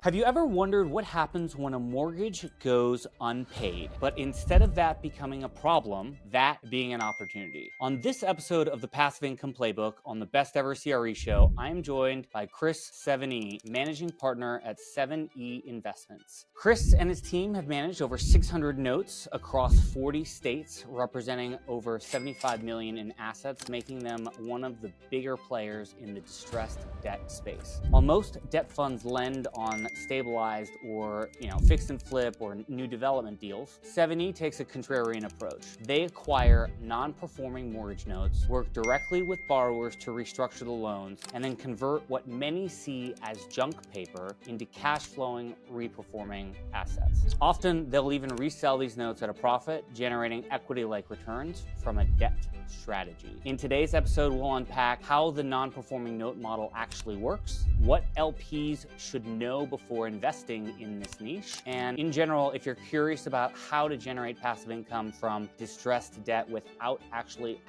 Have you ever wondered what happens when a mortgage goes unpaid, but instead of that becoming a problem, that being an opportunity? On this episode of the Passive Income Playbook on the Best Ever CRE Show, I am joined by Chris Seveney, managing partner at 7E Investments. Chris and his team have managed over 600 notes across 40 states, representing over 75 million in assets, making them one of the bigger players in the distressed debt space. While most debt funds lend on stabilized or fix and flip or new development deals, 7E takes a contrarian approach. They acquire non-performing mortgage notes, work directly with borrowers to restructure the loans, and then convert what many see as junk paper into cash flowing, reperforming assets. Often they'll even resell these notes at a profit, generating equity-like returns from a debt strategy. In today's episode, we'll unpack how the non-performing note model actually works, what LPs should know before investing in this niche, and in general, if you're curious about how to generate passive income from distressed debt without actually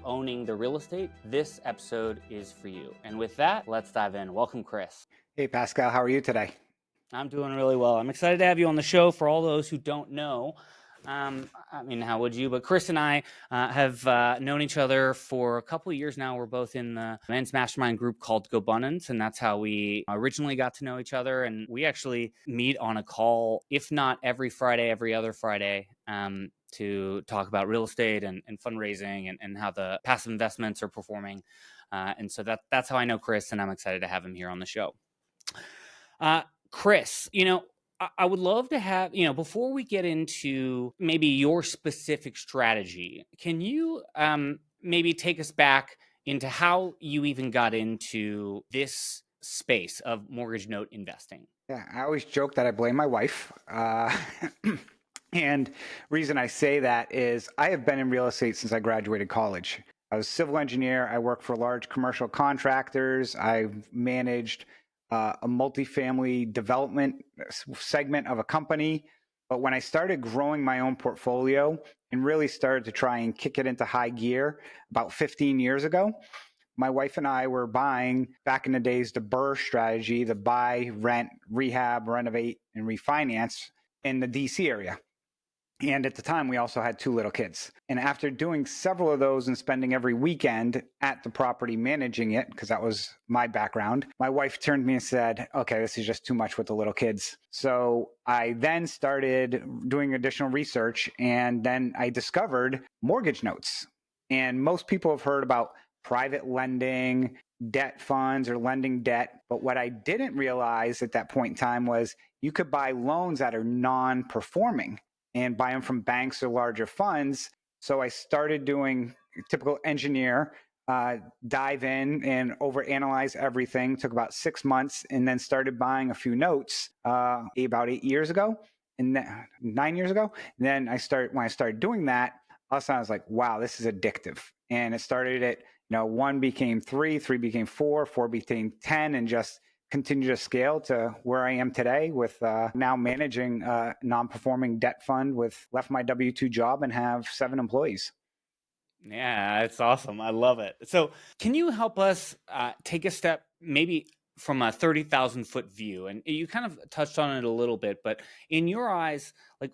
owning the real estate, this episode is for you. And with that, let's dive in. Welcome, Chris. Hey, Pascal, how are you today? I'm doing really well. I'm excited to have you on the show. For all those who don't know, how would you? But Chris and I have known each other for a couple of years now. We're both in the men's mastermind group called GoBundance, and that's how we originally got to know each other. And we actually meet on a call, if not every Friday, every other Friday, to talk about real estate and fundraising and how the passive investments are performing. And so that's how I know Chris, and I'm excited to have him here on the show. Chris, I would love to have, before we get into maybe your specific strategy, can you maybe take us back into how you even got into this space of mortgage note investing? Yeah, I always joke that I blame my wife. And reason I say that is I have been in real estate since I graduated college. I was a civil engineer. I worked for large commercial contractors. I've managed a multifamily development segment of a company. But when I started growing my own portfolio and really started to try and kick it into high gear about 15 years ago, my wife and I were buying, back in the days, the BRRRR strategy, the buy, rent, rehab, renovate, and refinance in the DC area. And at the time, we also had 2 little kids. And after doing several of those and spending every weekend at the property managing it, because that was my background, my wife turned to me and said, okay, this is just too much with the little kids. So I then started doing additional research, and then I discovered mortgage notes. And most people have heard about private lending, debt funds, or lending debt. But what I didn't realize at that point in time was you could buy loans that are non-performing and buy them from banks or larger funds. So I started doing typical engineer, dive in and overanalyze everything. Took about 6 months, and then started buying a few notes about 8 years ago, and 9 years ago. And then when I started doing that, all of a sudden I was like, wow, this is addictive. And it started at 1 became 3, 3 became 4, 4 became 10, and just continue to scale to where I am today with now managing a non-performing debt fund left my W-2 job and have 7 employees. Yeah, it's awesome. I love it. So can you help us take a step maybe from a 30,000 foot view? And you kind of touched on it a little bit, but in your eyes,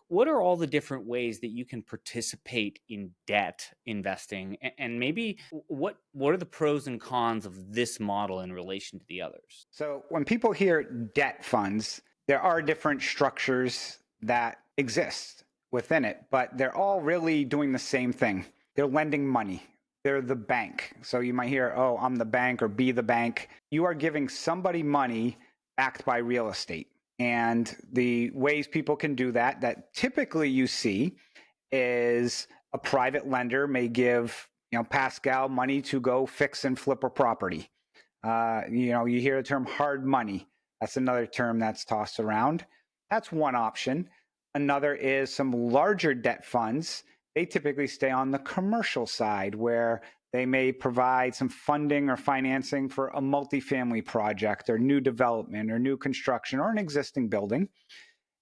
what are all the different ways that you can participate in debt investing? And maybe what are the pros and cons of this model in relation to the others? So when people hear debt funds, there are different structures that exist within it, but they're all really doing the same thing. They're lending money. They're the bank. So you might hear, oh, I'm the bank or be the bank. You are giving somebody money backed by real estate. And the ways people can do that typically you see is a private lender may give, Pascal money to go fix and flip a property. You hear the term hard money. That's another term that's tossed around. That's one option. Another is some larger debt funds. They typically stay on the commercial side where they may provide some funding or financing for a multifamily project or new development or new construction or an existing building.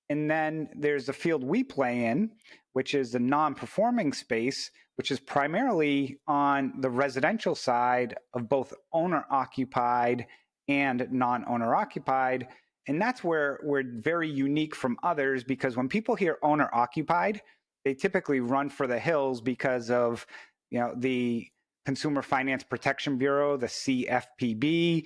And then there's the field we play in, which is the non-performing space, which is primarily on the residential side of both owner-occupied and non-owner-occupied. And that's where we're very unique from others, because when people hear owner occupied, they typically run for the hills because of, the Consumer Finance Protection Bureau, the CFPB,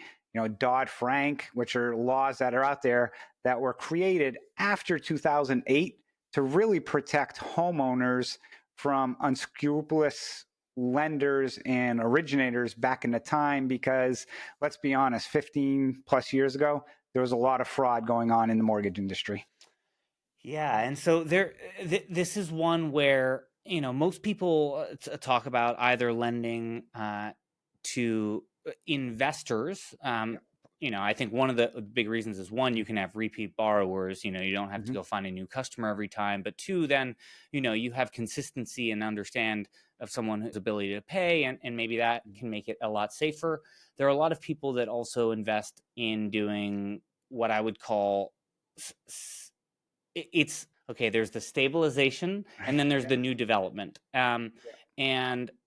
Dodd-Frank, which are laws that are out there that were created after 2008 to really protect homeowners from unscrupulous lenders and originators back in the time. Because let's be honest, 15 plus years ago, there was a lot of fraud going on in the mortgage industry. Yeah, and so this is one where most people talk about either lending to investors. I think one of the big reasons is, one, you can have repeat borrowers. You don't have to go find a new customer every time. But two, then you have consistency and understand of someone's ability to pay, and maybe that can make it a lot safer. There are a lot of people that also invest in doing what I would call it's okay. There's the stabilization, and then there's the new development. And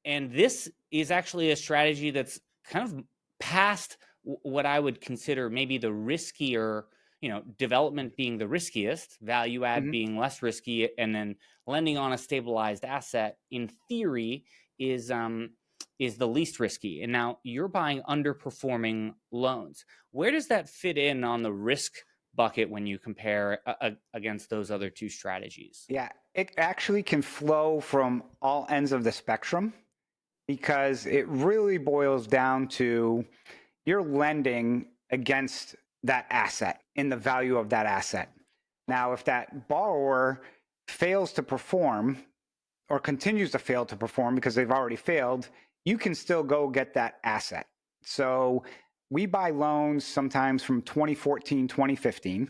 this is actually a strategy that's kind of past what I would consider maybe the riskier, development being the riskiest, value add being less risky, and then lending on a stabilized asset, in theory, is the least risky. And now you're buying underperforming loans. Where does that fit in on the risk bucket when you compare against those other two strategies? Yeah, it actually can flow from all ends of the spectrum, because it really boils down to you're lending against that asset and the value of that asset. Now, if that borrower fails to perform or continues to fail to perform because they've already failed, you can still go get that asset. So we buy loans sometimes from 2014, 2015.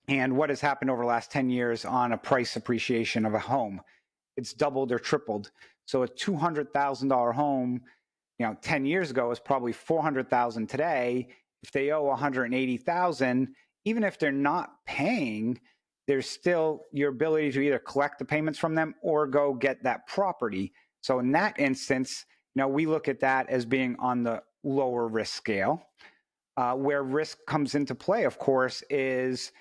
And what has happened over the last 10 years on a price appreciation of a home? It's doubled or tripled. So a $200,000 home, 10 years ago is probably 400,000 today. If they owe 180,000, even if they're not paying, there's still your ability to either collect the payments from them or go get that property. So in that instance, we look at that as being on the lower risk scale. Where risk comes into play, of course, is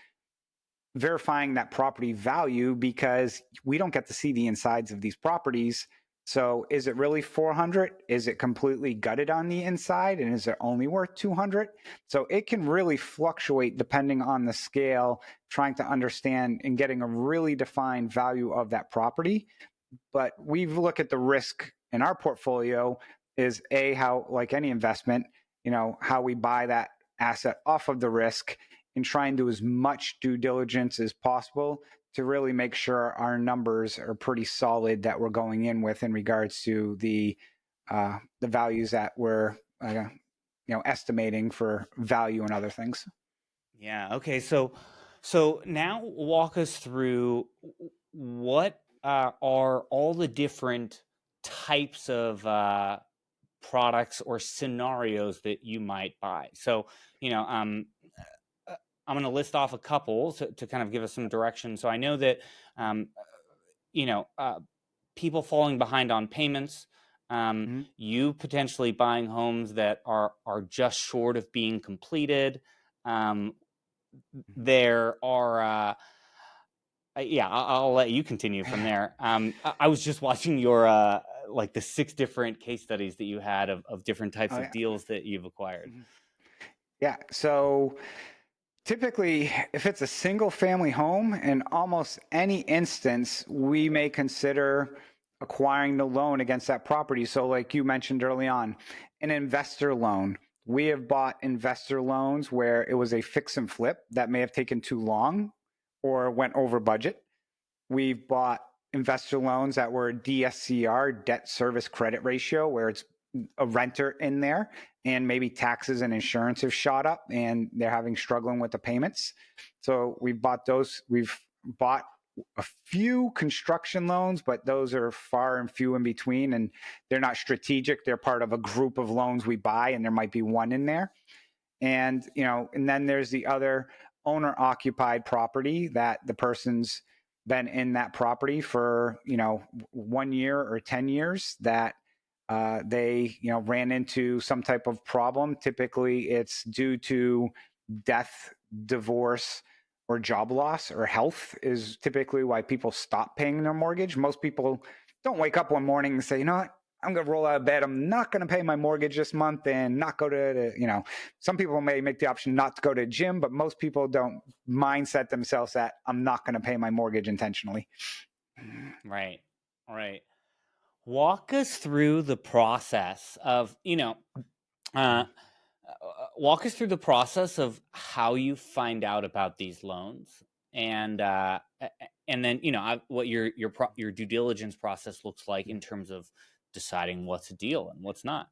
verifying that property value, because we don't get to see the insides of these properties. So is it really 400? Is it completely gutted on the inside? And is it only worth 200? So it can really fluctuate depending on the scale, trying to understand and getting a really defined value of that property. But we look at the risk in our portfolio is how, like any investment, how we buy that asset off of the risk and try and do as much due diligence as possible to really make sure our numbers are pretty solid that we're going in with in regards to the values that we're estimating for value and other things. Yeah. Okay. So now walk us through what are all the different types of products or scenarios that you might buy. So, I'm going to list off a couple to kind of give us some direction. So I know that, people falling behind on payments, you potentially buying homes that are just short of being completed. There are, I'll let you continue from there. I was just watching your, like the 6 different case studies that you had of different types of deals that you've acquired. Yeah. So typically, if it's a single family home, in almost any instance, we may consider acquiring the loan against that property. So like you mentioned early on, an investor loan. We have bought investor loans where it was a fix and flip that may have taken too long or went over budget. We've bought investor loans that were DSCR, debt service credit ratio, where it's a renter in there and maybe taxes and insurance have shot up and they're struggling with the payments. So we've bought those. We've bought a few construction loans, but those are far and few in between, and they're not strategic. They're part of a group of loans we buy, and there might be one in there. And, and then there's the other owner occupied property that the person's been in that property for, 1 year or 10 years that they, ran into some type of problem. Typically it's due to death, divorce, or job loss or health is typically why people stop paying their mortgage. Most people don't wake up one morning and say, you know what, I'm going to roll out of bed. I'm not going to pay my mortgage this month and not go to, some people may make the option not to go to the gym, but most people don't mindset themselves that I'm not going to pay my mortgage intentionally. Right. Right. Walk us through the process of, uh, walk us through the process of how you find out about these loans, and then what your due diligence process looks like in terms of deciding what's a deal and what's not.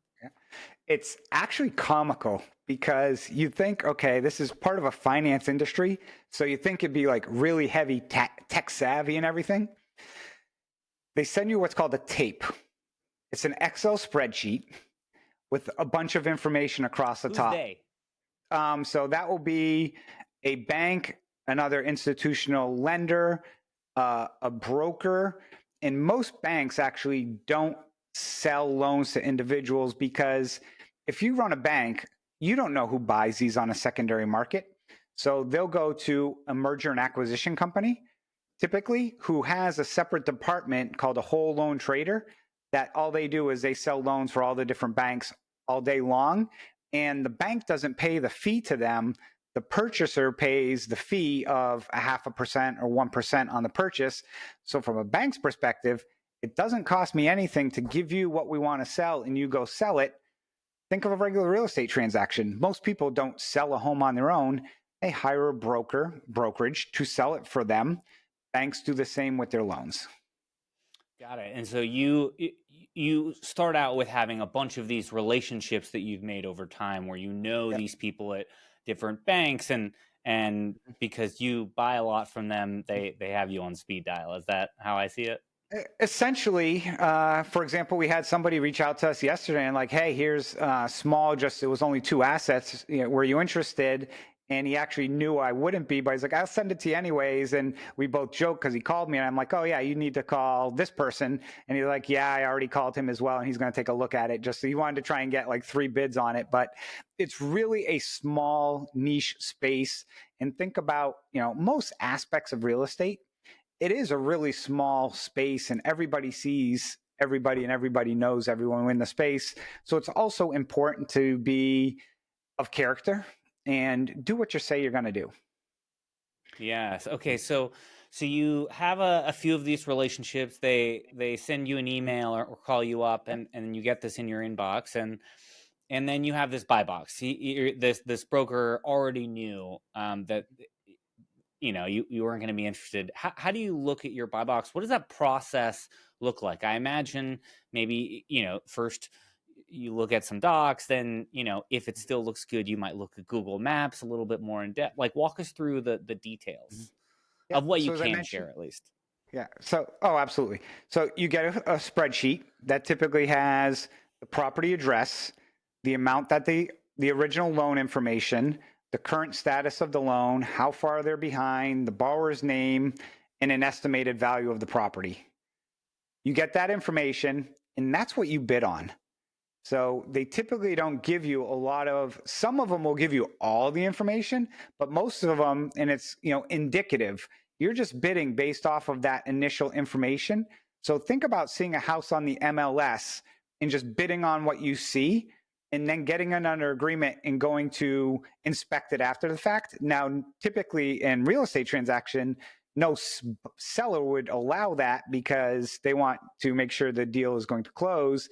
It's actually comical because you think, okay, this is part of a finance industry, so you think it'd be like really heavy tech savvy and everything. They send you what's called a tape. It's an Excel spreadsheet with a bunch of information across the top. They? So that will be a bank, another institutional lender, a broker, and most banks actually don't sell loans to individuals because if you run a bank, you don't know who buys these on a secondary market. So they'll go to a merger and acquisition company, typically, who has a separate department called a whole loan trader, that all they do is they sell loans for all the different banks all day long. And the bank doesn't pay the fee to them. The purchaser pays the fee of 0.5% or 1% on the purchase. So from a bank's perspective, it doesn't cost me anything to give you what we want to sell and you go sell it. Think of a regular real estate transaction. Most people don't sell a home on their own. They hire a brokerage to sell it for them. Banks do the same with their loans. Got it. And so you start out with having a bunch of these relationships that you've made over time, where Yep. these people at different banks, and because you buy a lot from them, they have you on speed dial. Is that how I see it? Essentially, for example, we had somebody reach out to us yesterday and like, hey, here's small, it was only 2 assets. Were you interested? And he actually knew I wouldn't be, but he's like, I'll send it to you anyways. And we both joked because he called me and I'm like, oh yeah, you need to call this person. And he's like, yeah, I already called him as well. And he's going to take a look at it. Just so he wanted to try and get like 3 bids on it. But it's really a small niche space. And think about, most aspects of real estate. It is a really small space and everybody sees everybody and everybody knows everyone in the space. So it's also important to be of character and do what you say you're going to do. Yes. Okay. So you have a few of these relationships. They send you an email or call you up, and you get this in your inbox, and then you have this buy box. This broker already knew that you weren't going to be interested. How do you look at your buy box? What does that process look like? I imagine maybe first you look at some docs, then if it still looks good, you might look at Google Maps a little bit more in depth. Like, walk us through the details Yeah. of what you So as I can mentioned, share, at least. yeah. So, absolutely. So you get a spreadsheet that typically has the property address, the amount that the original loan information, the current status of the loan, how far they're behind, the borrower's name, and an estimated value of the property. You get that information, and that's what you bid on. So they typically don't give you some of them will give you all the information, but most of them, and it's, indicative. You're just bidding based off of that initial information. So think about seeing a house on the MLS and just bidding on what you see and then getting it under agreement and going to inspect it after the fact. Now, typically in real estate transaction, no seller would allow that because they want to make sure the deal is going to close.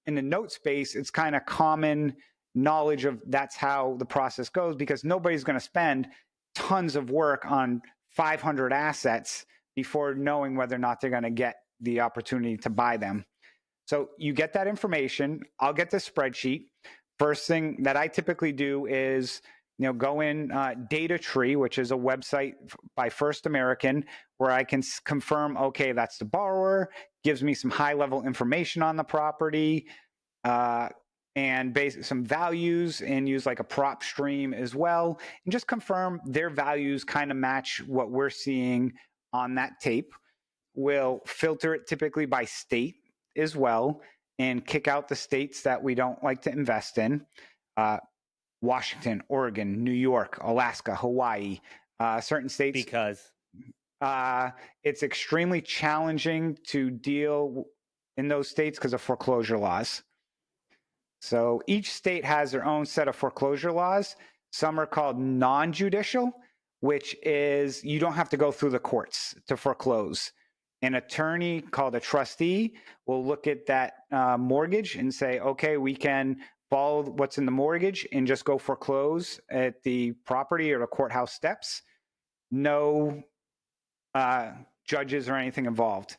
In the note space, it's kind of common knowledge of that's how the process goes because nobody's going to spend tons of work on 500 assets before knowing whether or not they're going to get the opportunity to buy them. So you get that information. I'll get the spreadsheet. First thing that I typically do is go in Data Tree, which is a website by First American, where I can confirm, okay, that's the borrower, gives me some high-level information on the property, and some values, and use like a prop stream as well, and just confirm their values kind of match what we're seeing on that tape. We'll filter it typically by state as well, and kick out the states that we don't like to invest in. Washington, Oregon, New York, Alaska, Hawaii, certain states. Because It's extremely challenging to deal in those states because of foreclosure laws. So each state has their own set of foreclosure laws. Some are called non-judicial, which is you don't have to go through the courts to foreclose. An attorney called a trustee will look at that mortgage and say, okay, we can follow what's in the mortgage and just go foreclose at the property or the courthouse steps. No judges or anything involved.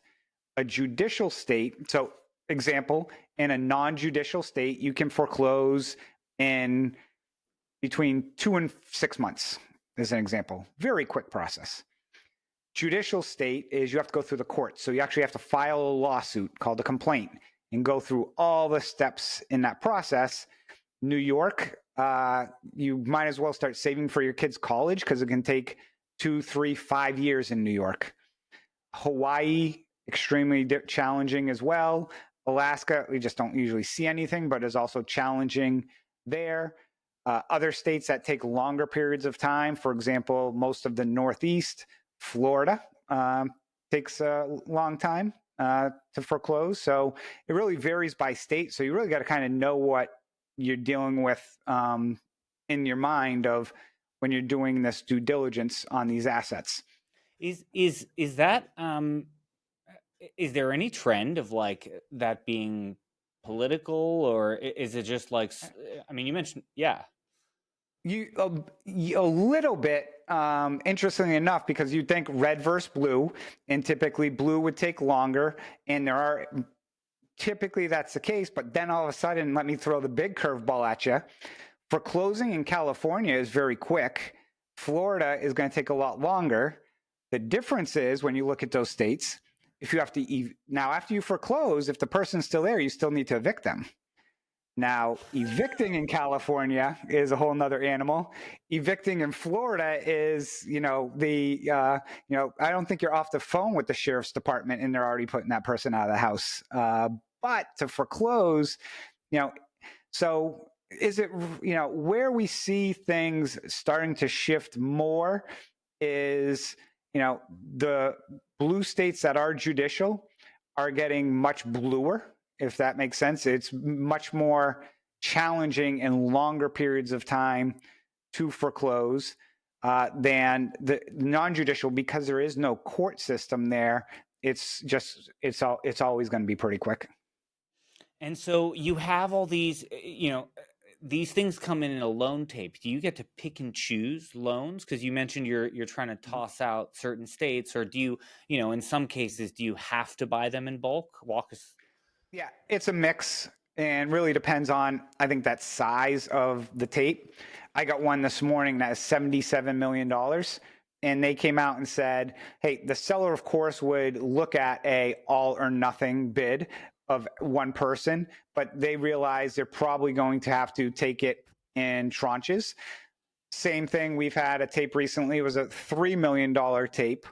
A judicial state, so example, in a non-judicial state, you can foreclose in between 2 and 6 months, as an example. Very quick process. Judicial state is you have to go through the court. So you actually have to file a lawsuit called a complaint and go through all the steps in that process. New York, you might as well start saving for your kids' college because it can take 2, 3, 5 years in New York. Hawaii, extremely challenging as well. Alaska, we just don't usually see anything, but is also challenging there. Other states that take longer periods of time, for example, most of the Northeast, Florida takes a long time to foreclose. So it really varies by state. So you really got to kind of know what you're dealing with in your mind of when you're doing this due diligence on these assets. is that is there any trend of like that being political, or is it just like, I mean, you mentioned, yeah. A little bit, interestingly enough, because you'd think red versus blue, and typically blue would take longer, and typically that's the case, but then all of a sudden, let me throw the big curveball at you. For closing in California is very quick. Florida is going to take a lot longer. The difference is when you look at those states, if you have to, now after you foreclose, if the person's still there, you still need to evict them. Now, evicting in California is a whole nother animal. Evicting in Florida is, I don't think you're off the phone with the sheriff's department and they're already putting that person out of the house. But to foreclose, so is it, where we see things starting to shift more is, the blue states that are judicial are getting much bluer, if that makes sense. It's much more challenging in longer periods of time to foreclose than the non-judicial, because there is no court system there. It's always going to be pretty quick. And so you have all these, these things come in a loan tape. Do you get to pick and choose loans? Because you mentioned you're trying to toss out certain states, or do you, in some cases, do you have to buy them in bulk? Walk us. Yeah, it's a mix, and really depends on, I think, that size of the tape. I got one this morning that is $77 million, and they came out and said, hey, the seller, of course, would look at a all or nothing bid of one person, but they realize they're probably going to have to take it in tranches. Same thing, we've had a tape recently, it was a $3 million tape.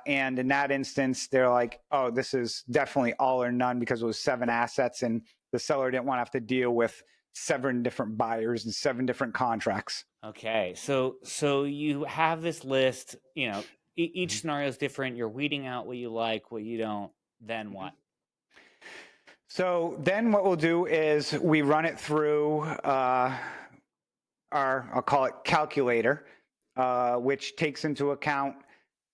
And in that instance, they're like, oh, this is definitely all or none because it was 7 assets and the seller didn't want to have to deal with 7 different buyers and 7 different contracts. Okay. So you have this list, each scenario is different. You're weeding out what you like, what you don't, then what? So then what we'll do is we run it through our, I'll call it calculator, which takes into account,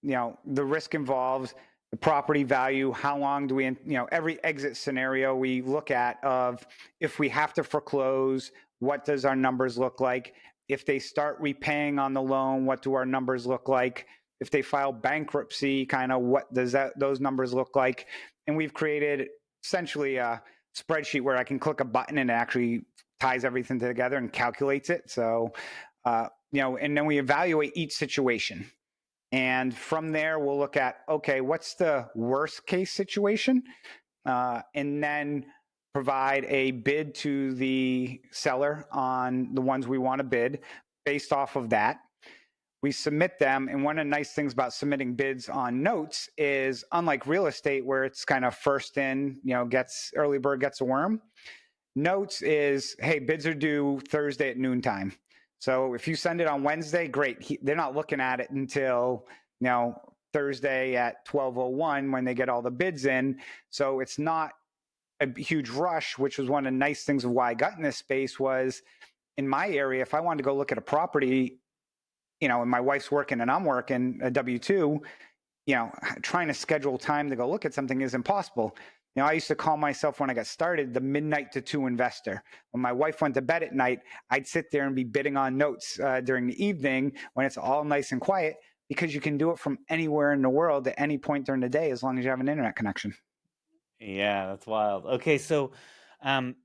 the risk involved, the property value, how long do we, every exit scenario we look at of if we have to foreclose, what does our numbers look like? If they start repaying on the loan, what do our numbers look like? If they file bankruptcy, kind of what does those numbers look like? And we've created essentially a spreadsheet where I can click a button and it actually ties everything together and calculates it. So, and then we evaluate each situation. And from there, we'll look at, okay, what's the worst case situation? And then provide a bid to the seller on the ones we want to bid based off of that. We submit them. And one of the nice things about submitting bids on notes is, unlike real estate where it's kind of first in, early bird gets a worm. Notes is, hey, bids are due Thursday at noontime. So if you send it on Wednesday, great. They're not looking at it until, Thursday at 12:01 when they get all the bids in. So it's not a huge rush, which was one of the nice things of why I got in this space was in my area, if I wanted to go look at a property, and my wife's working and I'm working a W-2, trying to schedule time to go look at something is impossible. I used to call myself when I got started the midnight to 2 investor. When my wife went to bed at night, I'd sit there and be bidding on notes during the evening when it's all nice and quiet because you can do it from anywhere in the world at any point during the day as long as you have an internet connection. Yeah, that's wild. Okay, so um,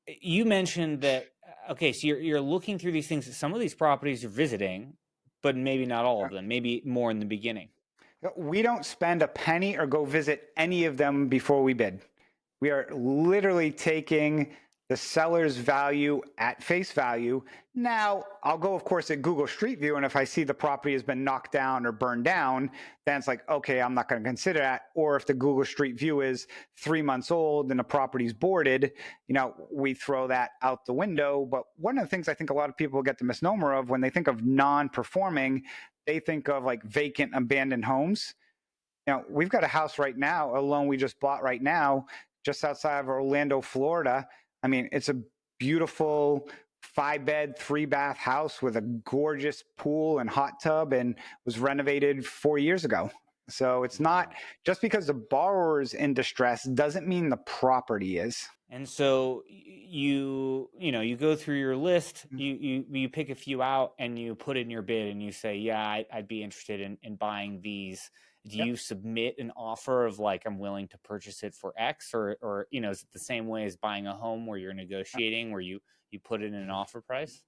you mentioned that. Okay, so you're looking through these things. Some of these properties you're visiting, but maybe not all of them. Maybe more in the beginning. We don't spend a penny or go visit any of them before we bid. We are literally taking the seller's value at face value. Now, I'll go, of course, at Google Street View, and if I see the property has been knocked down or burned down, then it's like, okay, I'm not going to consider that. Or if the Google Street View is 3 months old and the property's boarded, we throw that out the window. But one of the things I think a lot of people get the misnomer of when they think of non-performing, they think of like vacant, abandoned homes. We've got a house right now, a loan we just bought right now, just outside of Orlando, Florida. I mean, it's a beautiful 5-bed, 3-bath house with a gorgeous pool and hot tub and was renovated 4 years ago. So it's not just because the borrower's in distress doesn't mean the property is. And so you go through your list, you pick a few out and you put in your bid and you say, yeah, I'd be interested in buying these. Do you submit an offer of like, I'm willing to purchase it for X or is it the same way as buying a home where you're negotiating, where you put in an offer price?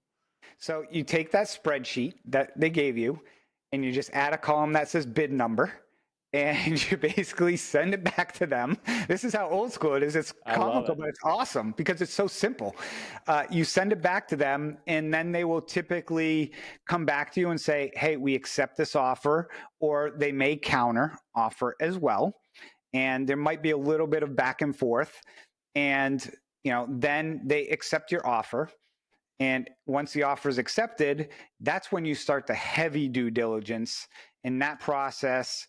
So you take that spreadsheet that they gave you and you just add a column that says bid number and you basically send it back to them. This is how old school it is. It's comical, but it's awesome because it's so simple. You send it back to them, and then they will typically come back to you and say, hey, we accept this offer, or they may counter offer as well. And there might be a little bit of back and forth. And, then they accept your offer. And once the offer is accepted, that's when you start the heavy due diligence. And that process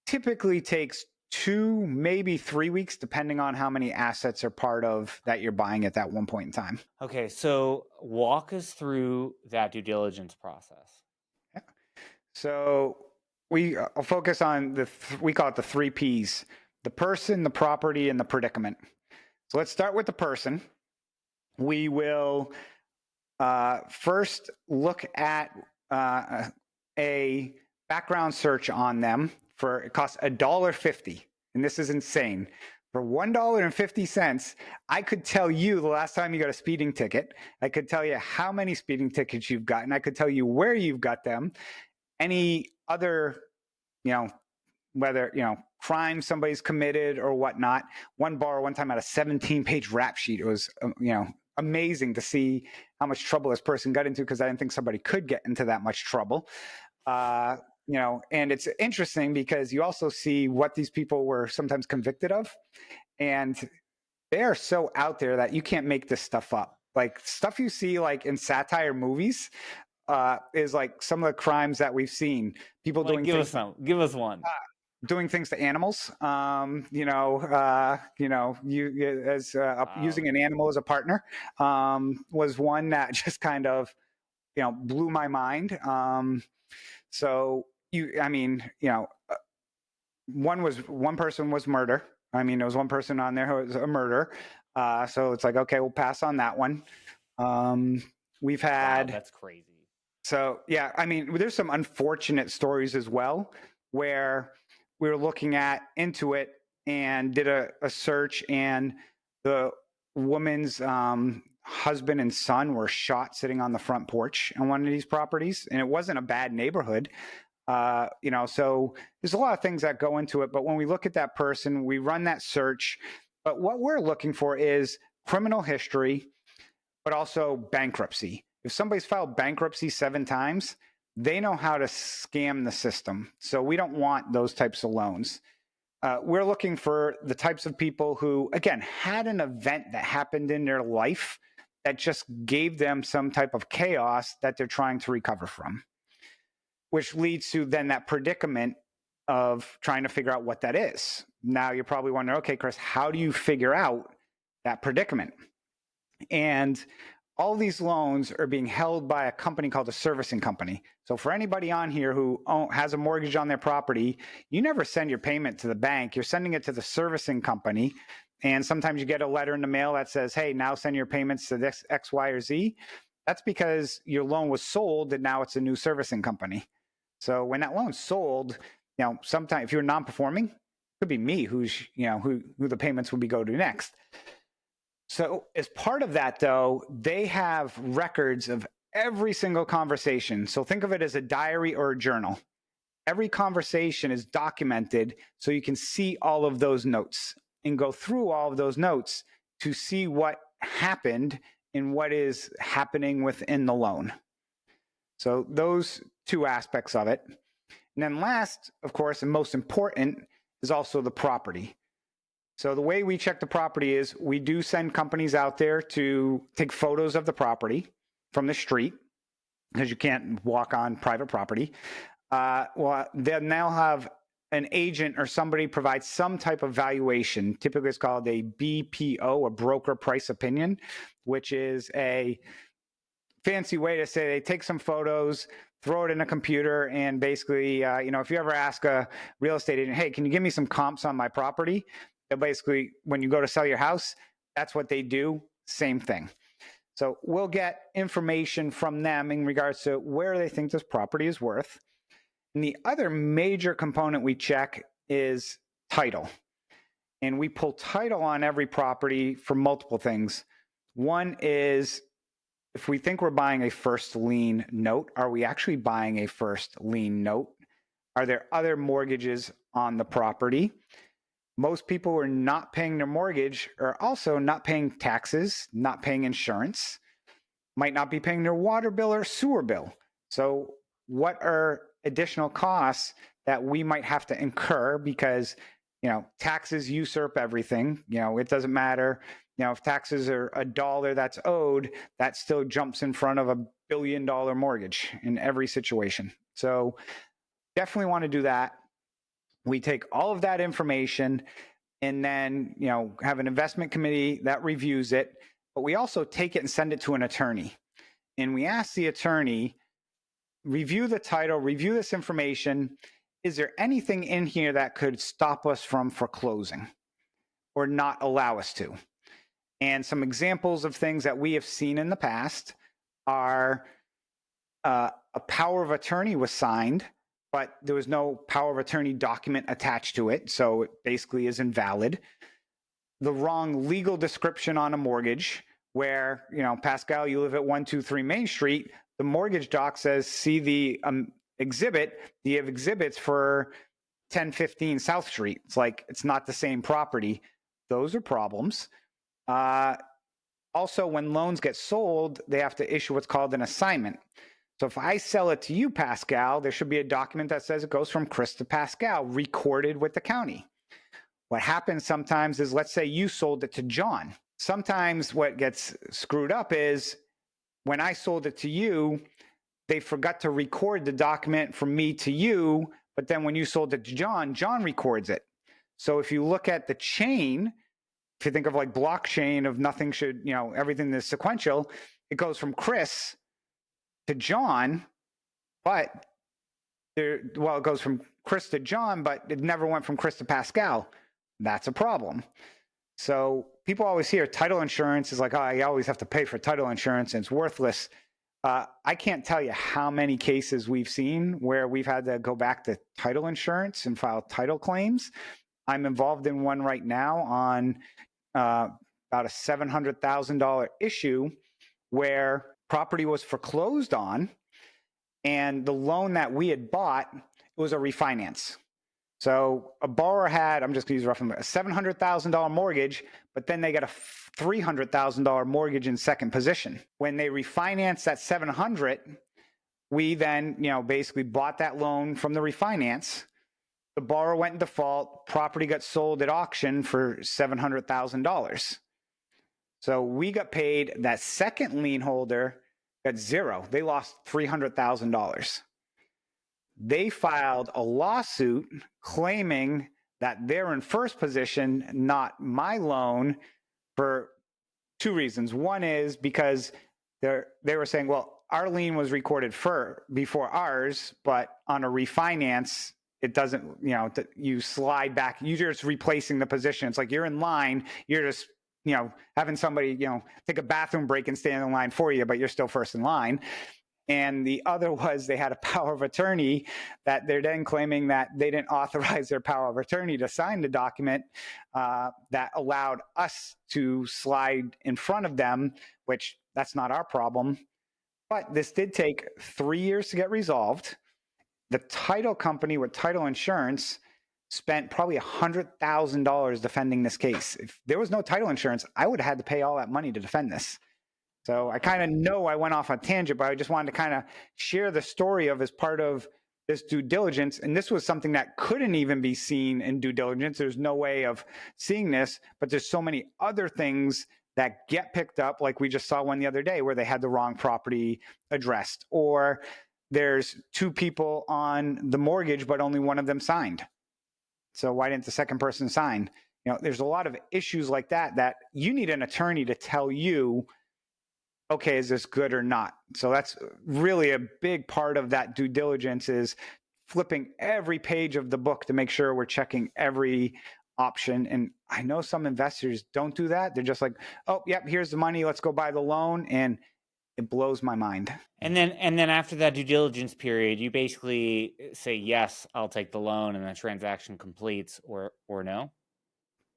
typically takes 2, maybe 3 weeks, depending on how many assets are part of that you're buying at that one point in time. Okay, so walk us through that due diligence process. Yeah. So I'll focus on we call it the 3 Ps: the person, the property, and the predicament. So let's start with the person. We will first look at a background search on them. It costs $1.50, and this is insane. For $1.50, I could tell you the last time you got a speeding ticket. I could tell you how many speeding tickets you've gotten. I could tell you where you've got them. Any other, whether, crime somebody's committed or whatnot. One borrower one time had a 17-page rap sheet. It was, amazing to see how much trouble this person got into because I didn't think somebody could get into that much trouble. And it's interesting because you also see what these people were sometimes convicted of. And they are so out there that you can't make this stuff up. Like stuff you see like in satire movies is like some of the crimes that we've seen. People doing give us one. Doing things to animals, using an animal as a partner was one that just kind of, blew my mind. One person was murder. There was one person on there who was a murderer. So it's like, okay, we'll pass on that one. We've had. Wow, that's crazy. So yeah, there's some unfortunate stories as well where we were looking into it and did a search, and the woman's husband and son were shot sitting on the front porch on one of these properties, and it wasn't a bad neighborhood. So there's a lot of things that go into it. But when we look at that person, we run that search. But what we're looking for is criminal history, but also bankruptcy. If somebody's filed bankruptcy 7 times, they know how to scam the system. So we don't want those types of loans. We're looking for the types of people who, again, had an event that happened in their life that just gave them some type of chaos that they're trying to recover from, which leads to then that predicament of trying to figure out what that is. Now you're probably wondering, okay, Chris, how do you figure out that predicament? And all these loans are being held by a company called a servicing company. So for anybody on here who has a mortgage on their property, you never send your payment to the bank. You're sending it to the servicing company. And sometimes you get a letter in the mail that says, hey, now send your payments to this X, Y, or Z. That's because your loan was sold and now it's a new servicing company. So when that loan's sold, sometimes if you're non-performing, it could be me who the payments will be go to next. So as part of that, though, they have records of every single conversation. So think of it as a diary or a journal. Every conversation is documented so you can see all of those notes and go through all of those notes to see what happened and what is happening within the loan. So those two aspects of it. And then last, of course, and most important is also the property. So the way we check the property is we do send companies out there to take photos of the property from the street because you can't walk on private property. Well, then they'll have an agent or somebody provide some type of valuation. Typically, it's called a BPO, a broker price opinion, which is a fancy way to say they take some photos, throw it in a computer, and basically, if you ever ask a real estate agent, hey, can you give me some comps on my property? They'll basically, when you go to sell your house, that's what they do. Same thing. So we'll get information from them in regards to where they think this property is worth. And the other major component we check is title. And we pull title on every property for multiple things. One is if we think we're buying a first lien note, are we actually buying a first lien note? Are there other mortgages on the property? Most people who are not paying their mortgage are also not paying taxes, not paying insurance, might not be paying their water bill or sewer bill. So what are additional costs that we might have to incur because, taxes usurp everything. It doesn't matter. If taxes are $1 that's owed, that still jumps in front of $1 billion mortgage in every situation. So definitely want to do that. We take all of that information and then, have an investment committee that reviews it, but we also take it and send it to an attorney. And we ask the attorney, review the title, review this information. Is there anything in here that could stop us from foreclosing or not allow us to? And some examples of things that we have seen in the past are a power of attorney was signed, but there was no power of attorney document attached to it, so it basically is invalid. The wrong legal description on a mortgage where, Pascal, you live at 123 Main Street, the mortgage doc says, see the exhibit, you have exhibits for 1015 South Street. It's like, it's not the same property. Those are problems. Also, when loans get sold, they have to issue what's called an assignment. So if I sell it to you, Pascal, there should be a document that says it goes from Chris to Pascal, recorded with the county. What happens sometimes is, let's say you sold it to John. Sometimes what gets screwed up is when I sold it to you, they forgot to record the document from me to you, but then when you sold it to John, John records it. So if you look at the chain, if you think of like blockchain of nothing should, everything is sequential, it goes from Chris to John, but it goes from Chris to John, but it never went from Chris to Pascal. That's a problem. So people always hear title insurance is like, oh, I always have to pay for title insurance and it's worthless. I can't tell you how many cases we've seen where we've had to go back to title insurance and file title claims. I'm involved in one right now on about a $700,000 issue where property was foreclosed on and the loan that we had bought was a refinance. So a borrower had, I'm just going to use a rough number, a $700,000 mortgage, but then they got a $300,000 mortgage in second position. When they refinanced that 700, we then, basically bought that loan from the refinance. The borrower went in default, property got sold at auction for $700,000. So we got paid. That second lien holder got zero. They lost $300,000. They filed a lawsuit claiming that they're in first position, not my loan, for two reasons. One is because they were saying, well, our lien was recorded before ours, but on a refinance, it doesn't, you slide back. You're just replacing the position. It's like you're in line. You're just, having somebody, take a bathroom break and stand in line for you, but you're still first in line. And the other was they had a power of attorney that they're then claiming that they didn't authorize their power of attorney to sign the document that allowed us to slide in front of them, which that's not our problem. But this did take 3 years to get resolved. The title company with title insurance spent probably $100,000 defending this case. If there was no title insurance, I would have had to pay all that money to defend this. So I kind of know I went off on a tangent, but I just wanted to kind of share the story of as part of this due diligence. And this was something that couldn't even be seen in due diligence. There's no way of seeing this, but there's so many other things that get picked up. Like we just saw one the other day where they had the wrong property addressed, or there's two people on the mortgage, but only one of them signed. So why didn't the second person sign? There's a lot of issues like that you need an attorney to tell you, okay, is this good or not? So that's really a big part of that due diligence, is flipping every page of the book to make sure we're checking every option. And I know some investors don't do that. They're just like, oh, yep, here's the money. Let's go buy the loan. And it blows my mind. And then after that due diligence period, you basically say, yes, I'll take the loan, and the transaction completes, or no?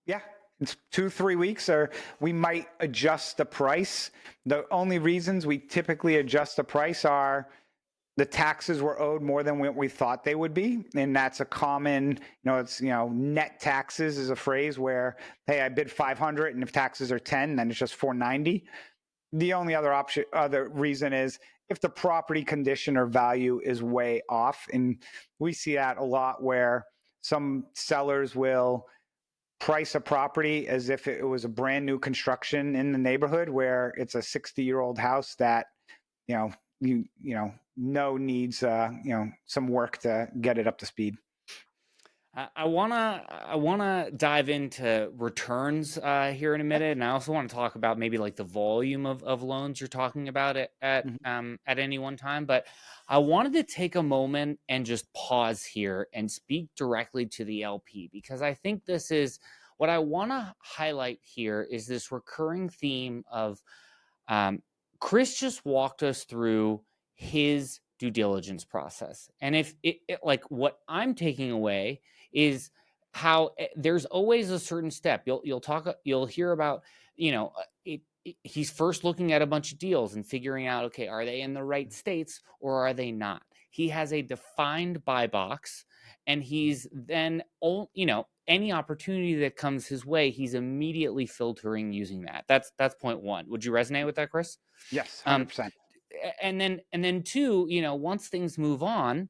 Yeah. It's 2-3 weeks, or we might adjust the price. The only reasons we typically adjust the price are the taxes were owed more than what we thought they would be. And that's a common, it's, net taxes is a phrase where, hey, I bid 500 and if taxes are 10, then it's just 490. The only other reason is if the property condition or value is way off. And we see that a lot where some sellers will price a property as if it was a brand new construction in the neighborhood, where it's a 60-year-old house that, needs, some work to get it up to speed. I wanna dive into returns here in a minute, and I also want to talk about maybe like the volume of loans you're talking about at any one time. But I wanted to take a moment and just pause here and speak directly to the LP, because I think this is what I want to highlight here is this recurring theme of Chris just walked us through his due diligence process, and if like what I'm taking away is how there's always a certain step. You'll hear about, he's first looking at a bunch of deals and figuring out, okay, are they in the right states or are they not? He has a defined buy box, and he's then, any opportunity that comes his way, he's immediately filtering using that. That's point one. Would you resonate with that, Chris? Yes, 100%. And then two, once things move on,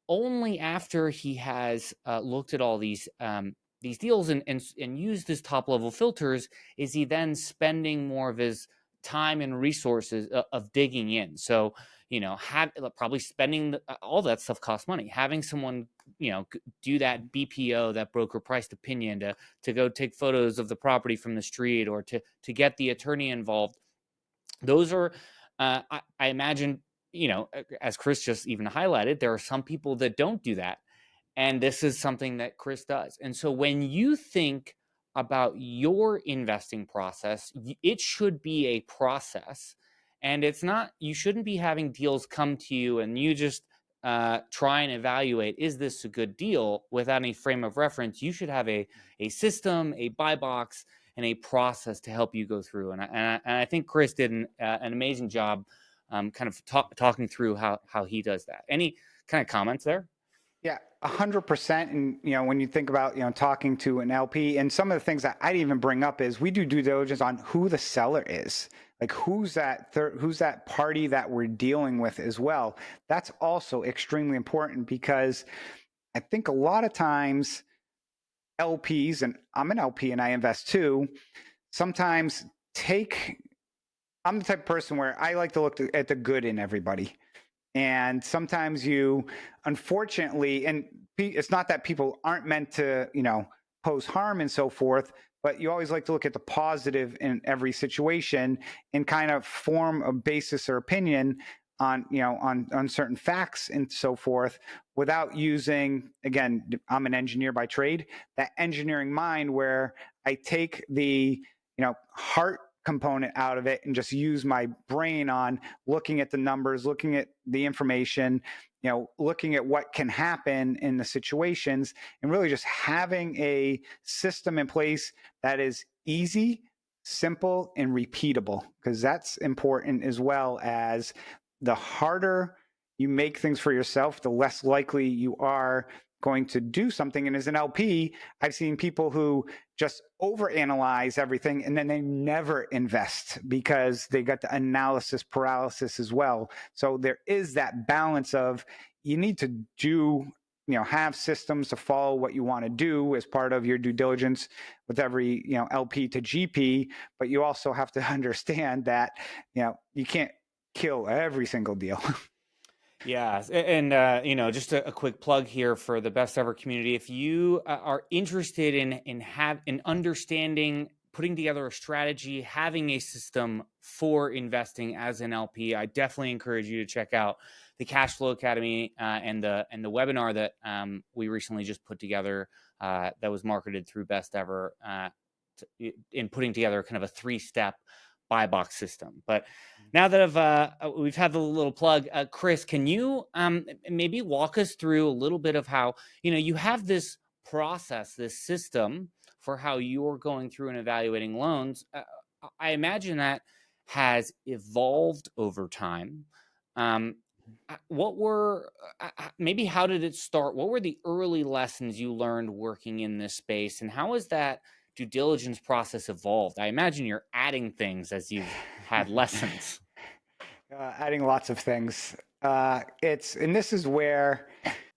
only after he has looked at all these deals and used his top level filters is he then spending more of his time and resources of digging in. So, probably spending all that stuff costs money. Having someone, do that BPO, that broker priced opinion, to go take photos of the property from the street, or to get the attorney involved. Those are, I imagine, as Chris just even highlighted, there are some people that don't do that. And this is something that Chris does. And so when you think about your investing process, it should be a process. And you shouldn't be having deals come to you and you just try and evaluate, is this a good deal, without any frame of reference. You should have a system, a buy box, and a process to help you go through. And I think Chris did an amazing job kind of talking through how he does that. Any kind of comments there? Yeah, 100%. And, when you think about, talking to an LP, and some of the things that I didn't even bring up is we do due diligence on who the seller is. Like who's that party that we're dealing with as well. That's also extremely important, because I think a lot of times LPs, and I'm an LP and I invest too, sometimes I'm the type of person where I like to look at the good in everybody. And sometimes you, unfortunately, and it's not that people aren't meant to, pose harm and so forth, but you always like to look at the positive in every situation and kind of form a basis or opinion on, on certain facts and so forth without using, again, I'm an engineer by trade, that engineering mind where I take the, heart component out of it and just use my brain on looking at the numbers, looking at the information, looking at what can happen in the situations, and really just having a system in place that is easy, simple, and repeatable, because that's important as well. As the harder you make things for yourself, the less likely you are going to do something. And as an LP, I've seen people who just overanalyze everything and then they never invest because they got the analysis paralysis as well. So there is that balance of you need to do, have systems to follow what you want to do as part of your due diligence with every, LP to GP, but you also have to understand that, you can't kill every single deal. Yeah, and just a quick plug here for the Best Ever community. If you are interested in understanding, putting together a strategy, having a system for investing as an LP, I definitely encourage you to check out the Cashflow Academy and the webinar that we recently just put together that was marketed through Best Ever in putting together kind of a 3-step buy box system. But now that we've had the little plug, Chris, can you maybe walk us through a little bit of how, you have this process, this system for how you're going through and evaluating loans? I imagine that has evolved over time. Maybe how did it start? What were the early lessons you learned working in this space, and how has that due diligence process evolved? I imagine you're adding things as you've had lessons. Adding lots of things. And this is where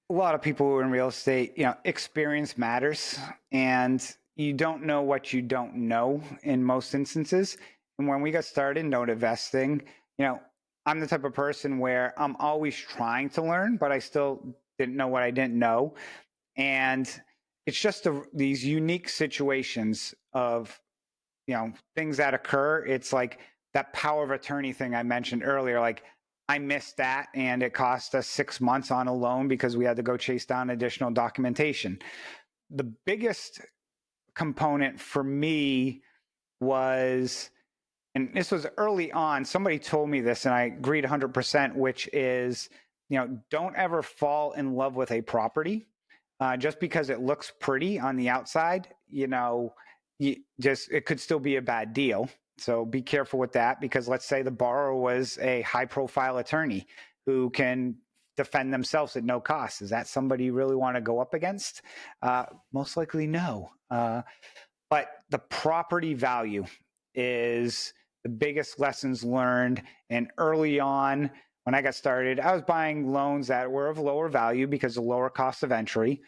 a lot of people who are in real estate, experience matters, and you don't know what you don't know in most instances. And when we got started note investing, I'm the type of person where I'm always trying to learn, but I still didn't know what I didn't know. And it's just these unique situations of, things that occur. It's like that power of attorney thing I mentioned earlier. Like I missed that and it cost us 6 months on a loan because we had to go chase down additional documentation. The biggest component for me was, and this was early on, somebody told me this and I agreed 100%, which is, don't ever fall in love with a property just because it looks pretty on the outside. It could still be a bad deal. So be careful with that, because let's say the borrower was a high profile attorney who can defend themselves at no cost. Is that somebody you really want to go up against? Most likely no. But the property value is the biggest lessons learned. And early on, when I got started, I was buying loans that were of lower value because of lower cost of entry.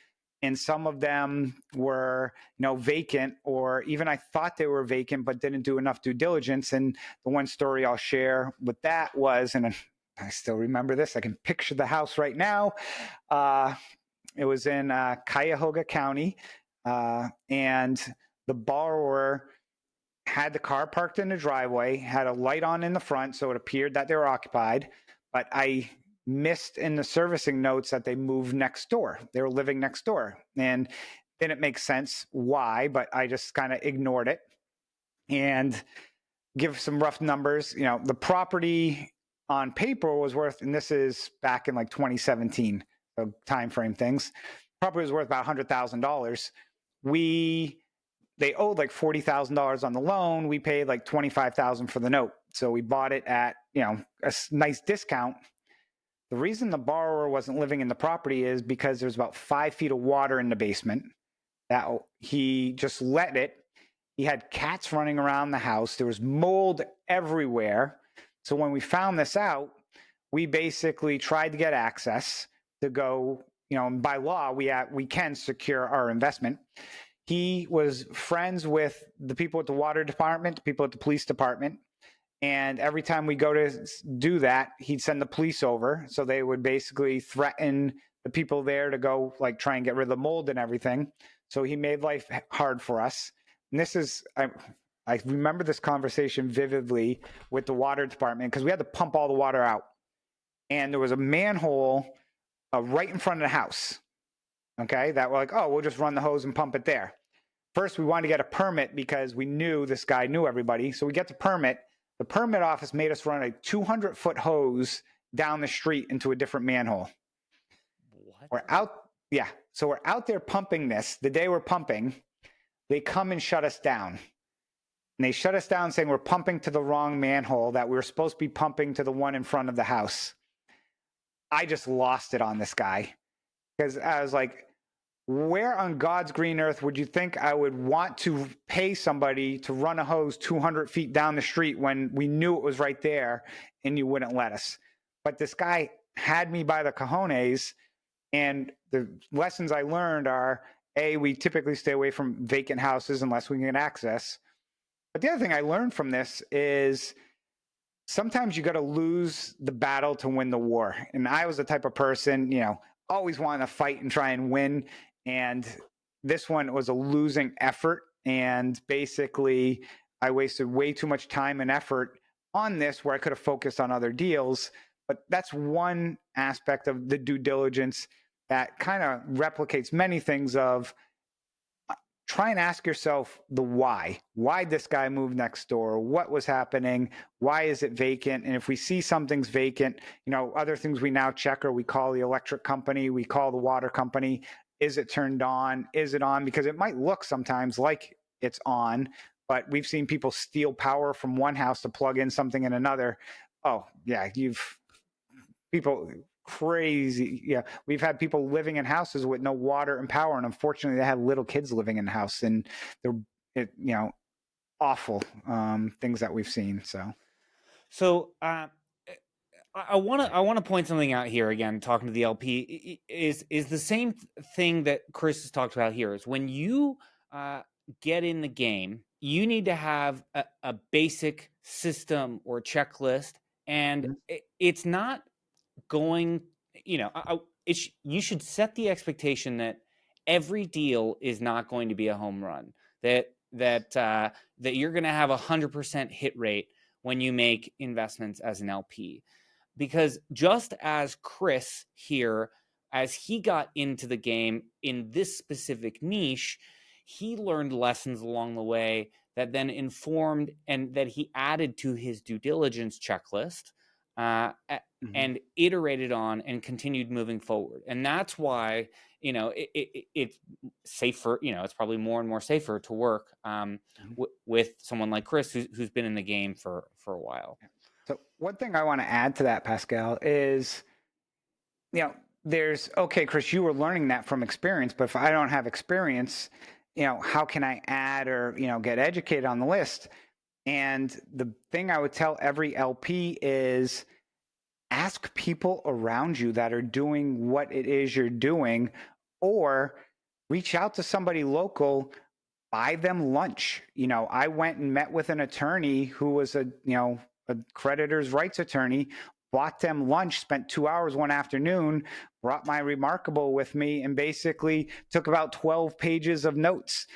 And some of them were, vacant, or even I thought they were vacant, but didn't do enough due diligence. And the one story I'll share with that was, and I still remember this, I can picture the house right now. It was in Cuyahoga County, and the borrower had the car parked in the driveway, had a light on in the front, so it appeared that they were occupied. But I missed in the servicing notes that they moved next door. They were living next door. And didn't make sense why, but I just kind of ignored it. And give some rough numbers. The property on paper was worth, and this is back in like 2017, so time frame things. Property was worth about $100,000. They owed like $40,000 on the loan. We paid like $25,000 for the note. So we bought it at, a nice discount. The reason the borrower wasn't living in the property is because there's about 5 feet of water in the basement that he just let it. He had cats running around the house. There was mold everywhere. So when we found this out, we basically tried to get access to go by law, we can secure our investment. He was friends with the people at the water department, the people at the police department. And every time we go to do that, he'd send the police over. So they would basically threaten the people there to go try and get rid of the mold and everything. So he made life hard for us. And this is, I remember this conversation vividly with the water department because we had to pump all the water out. And there was a manhole right in front of the house. Okay. That we're like, oh, we'll just run the hose and pump it there. First, we wanted to get a permit because we knew this guy knew everybody. So we get the permit. The permit office made us run a 200-foot hose down the street into a different manhole. What? We're out. Yeah. So we're out there pumping this. The day we're pumping, they come and shut us down. And they shut us down saying we're pumping to the wrong manhole, that we were supposed to be pumping to the one in front of the house. I just lost it on this guy because I was like, where on God's green earth would you think I would want to pay somebody to run a hose 200 feet down the street when we knew it was right there and you wouldn't let us? But this guy had me by the cojones, and the lessons I learned are, A, we typically stay away from vacant houses unless we can get access. But the other thing I learned from this is sometimes you got to lose the battle to win the war. And I was the type of person, always wanting to fight and try and win. And this one was a losing effort. And basically, I wasted way too much time and effort on this where I could have focused on other deals. But that's one aspect of the due diligence that kind of replicates many things of try and ask yourself the why. Why this guy moved next door? What was happening? Why is it vacant? And if we see something's vacant, other things we now check are we call the electric company, we call the water company. Is it turned on? Is it on? Because it might look sometimes like it's on, but we've seen people steal power from one house to plug in something in another. Oh, yeah, people crazy. Yeah, we've had people living in houses with no water and power, and unfortunately, they have little kids living in the house, and they're awful things that we've seen. So I want to point something out here again. Talking to the LP is the same thing that Chris has talked about here. Is when you get in the game, you need to have a basic system or checklist, and it's not going. You should set the expectation that every deal is not going to be a home run. That you're going to have 100% hit rate when you make investments as an LP. Because just as Chris here, as he got into the game in this specific niche, he learned lessons along the way that then informed and that he added to his due diligence checklist and iterated on and continued moving forward. And that's why, it's safer, it's probably more and more safer to work with someone like Chris, who's been in the game for a while. So one thing I want to add to that, Pascal, is, okay, Chris, you were learning that from experience, but if I don't have experience, how can I add or, get educated on the list? And the thing I would tell every LP is ask people around you that are doing what it is you're doing, or reach out to somebody local, buy them lunch. I went and met with an attorney who was a creditor's rights attorney, bought them lunch, spent 2 hours one afternoon, brought my Remarkable with me, and basically took about 12 pages of notes.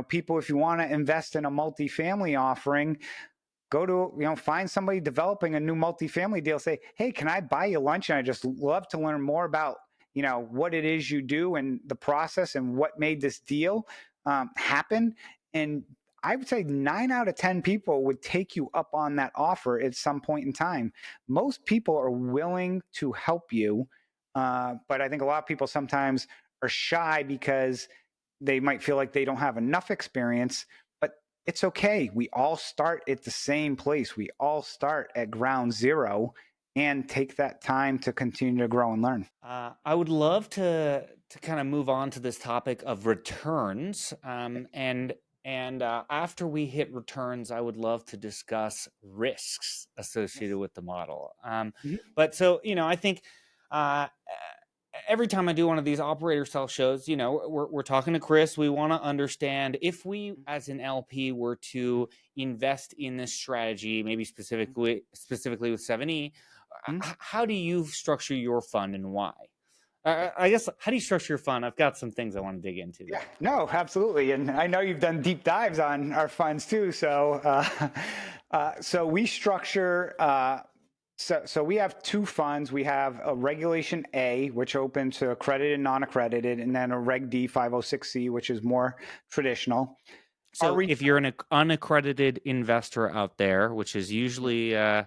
People, if you want to invest in a multifamily offering, go to, find somebody developing a new multifamily deal, say, hey, can I buy you lunch? And I just love to learn more about, what it is you do and the process and what made this deal happen. And I would say 9 out of 10 people would take you up on that offer at some point in time. Most people are willing to help you. But I think a lot of people sometimes are shy because they might feel like they don't have enough experience, but it's okay. We all start at the same place. We all start at ground zero and take that time to continue to grow and learn. I would love to kind of move on to this topic of returns. And after we hit returns, I would love to discuss risks associated with the model. But so, I think every time I do one of these operator style shows, we're talking to Chris. We want to understand if we, as an LP, were to invest in this strategy, maybe specifically with 7E, how do you structure your fund and why? I guess, how do you structure your fund? I've got some things I want to dig into there. Yeah, no, absolutely. And I know you've done deep dives on our funds too. So, so we structure, so we have two funds. We have a Regulation A, which opens to accredited and non-accredited, and then a Reg D 506C, which is more traditional. So if you're an unaccredited investor out there, which is usually, this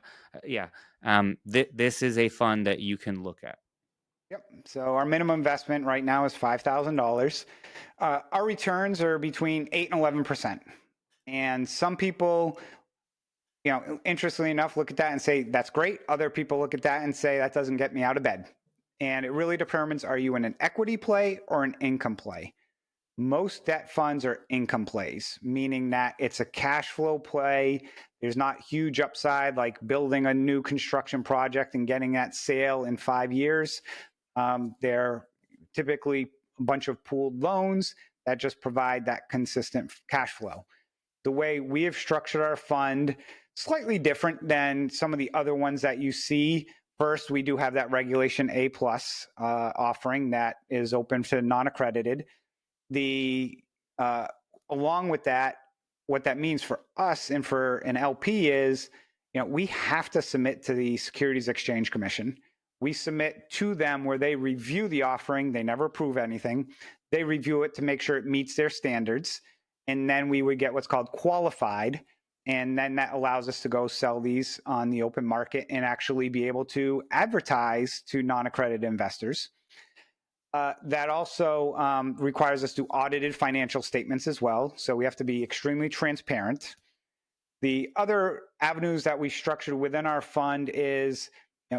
is a fund that you can look at. Yep. So our minimum investment right now is $5,000. Our returns are between 8 and 11%. And some people, interestingly enough, look at that and say, that's great. Other people look at that and say, that doesn't get me out of bed. And it really determines, are you in an equity play or an income play? Most debt funds are income plays, meaning that it's a cash flow play. There's not huge upside like building a new construction project and getting that sale in 5 years. They're typically a bunch of pooled loans that just provide that consistent cash flow. The way we have structured our fund, slightly different than some of the other ones that you see. First, we do have that Regulation A plus offering that is open to non-accredited. Along with that, what that means for us and for an LP is, we have to submit to the Securities Exchange Commission. We submit to them where they review the offering. They never approve anything. They review it to make sure it meets their standards. And then we would get what's called qualified. And then that allows us to go sell these on the open market and actually be able to advertise to non-accredited investors. That also requires us to do audited financial statements as well. So we have to be extremely transparent. The other avenues that we structured within our fund is,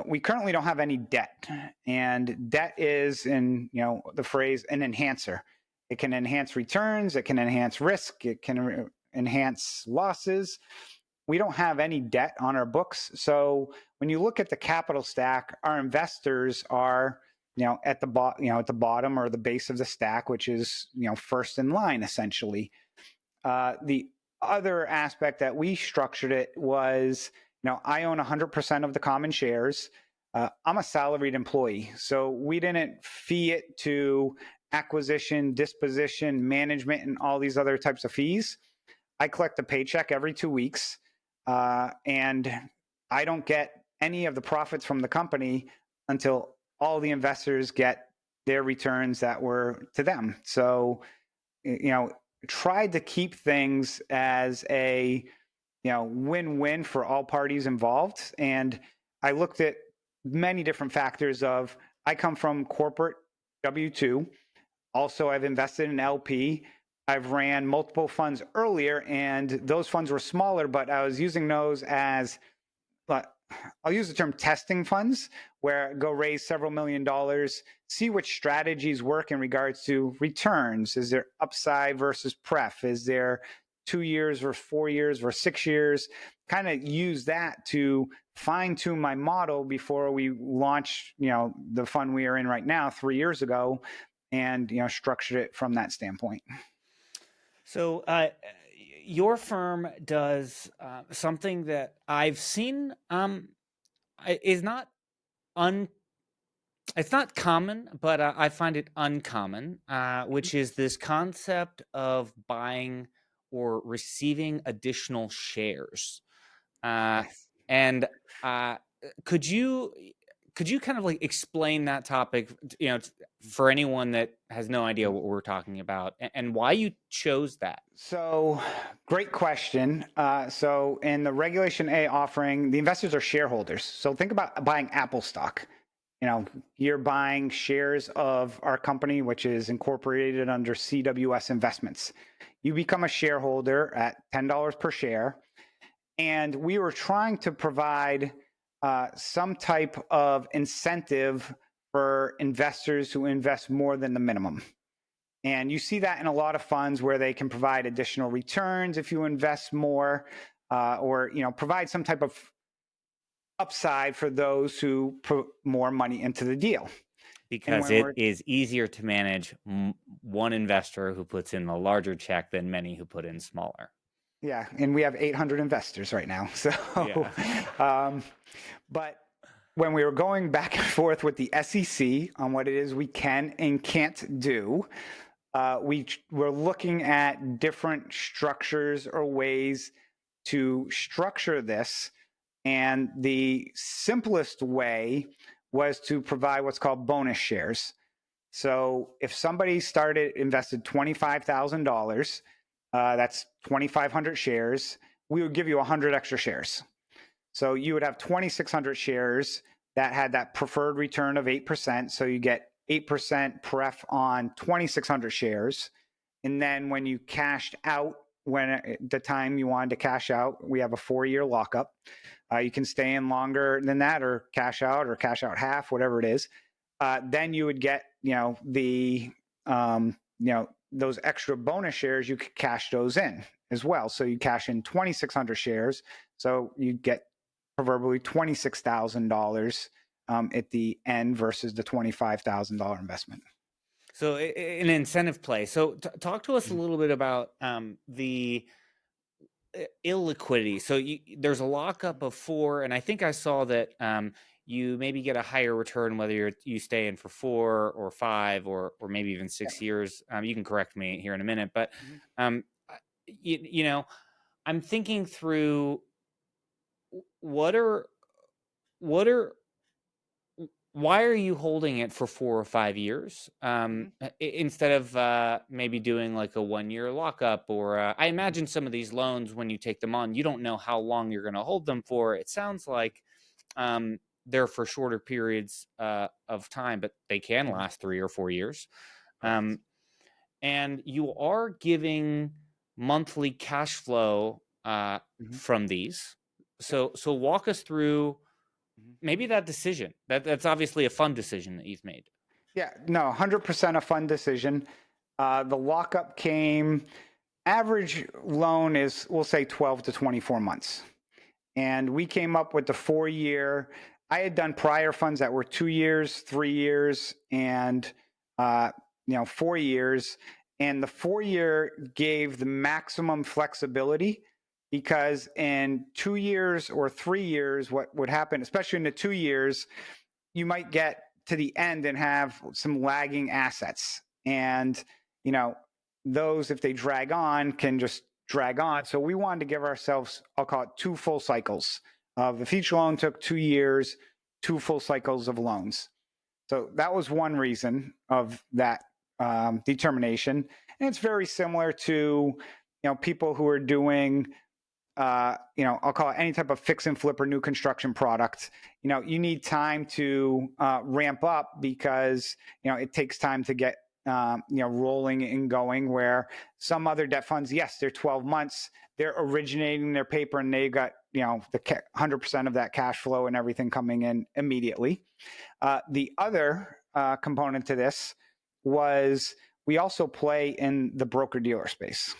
we currently don't have any debt. And debt is, in the phrase, an enhancer. It can enhance returns. It can enhance risk. It can enhance losses. We don't have any debt on our books. So when you look at the capital stack, our investors are at the bottom or the base of the stack, which is first in line essentially. The other aspect that we structured it was, I own 100% of the common shares. I'm a salaried employee, so we didn't fee it to acquisition, disposition, management, and all these other types of fees. I collect a paycheck every 2 weeks, and I don't get any of the profits from the company until all the investors get their returns that were to them. So, tried to keep things as a, win-win for all parties involved. And I looked at many different factors of, I come from corporate W-2. Also, I've invested in LP. I've ran multiple funds earlier, and those funds were smaller, but I was using those as, I'll use the term testing funds, where go raise several $1 million, see which strategies work in regards to returns. Is there upside versus pref? Is there 2 years versus 4 years versus 6 years? Kind of use that to fine tune my model before we launched, the fund we are in right now 3 years ago, and, structured it from that standpoint. So, your firm does something that I've seen is not it's not common, but I find it uncommon, which is this concept of buying or receiving additional shares. And could you kind of explain that topic, for anyone that has no idea what we're talking about, and why you chose that? So, great question. So in the Regulation A offering, the investors are shareholders. So think about buying Apple stock. You're buying shares of our company, which is incorporated under CWS Investments. You become a shareholder at $10 per share. And we were trying to provide some type of incentive for investors who invest more than the minimum. And you see that in a lot of funds where they can provide additional returns if you invest more, or provide some type of upside for those who put more money into the deal. Because it is easier to manage one investor who puts in a larger check than many who put in smaller. Yeah, and we have 800 investors right now. So, yeah. But when we were going back and forth with the SEC on what it is we can and can't do, we were looking at different structures or ways to structure this. And the simplest way was to provide what's called bonus shares. So if somebody invested $25,000, that's 2,500 shares, we would give you 100 extra shares. So you would have 2,600 shares that had that preferred return of 8%. So you get 8% pref on 2,600 shares. And then when you cashed out, when the time you wanted to cash out, we have a 4-year lockup. You can stay in longer than that, or cash out half, whatever it is. Then you would get, those extra bonus shares. You could cash those in as well. So you cash in 2,600 shares. So you get proverbially $26,000 at the end versus the $25,000 investment. So an incentive play. So talk to us a little bit about the illiquidity. So there's a lockup of 4, and I think I saw that you maybe get a higher return whether you stay in for 4 or 5 or maybe even 6 years. You can correct me here in a minute, but I'm thinking through why are you holding it for 4 or 5 years instead of maybe doing like a 1-year lockup? Or I imagine some of these loans, when you take them on, you don't know how long you're going to hold them for. It sounds like they're for shorter periods of time, but they can last 3 or 4 years. And you are giving monthly cash flow from these. So walk us through maybe that decision. That's obviously a fun decision that you've made. Yeah, no, 100% a fun decision. The lockup average loan is, we'll say 12 to 24 months. And we came up with the 4-year. I had done prior funds that were 2 years, 3 years, and 4 years. And the 4-year gave the maximum flexibility, because in 2 years or 3 years, what would happen, especially in the 2 years, you might get to the end and have some lagging assets. And, those, if they drag on, can just drag on. So we wanted to give ourselves, I'll call it 2 full cycles of, if each loan took 2 years, 2 full cycles of loans. So that was one reason of that determination. And it's very similar to, people who are doing, I'll call it any type of fix and flip or new construction product. You need time to ramp up, because, it takes time to get, rolling and going, where some other debt funds, yes, they're 12 months, they're originating their paper and they got, the 100% of that cash flow and everything coming in immediately. The other component to this was, we also play in the broker dealer space.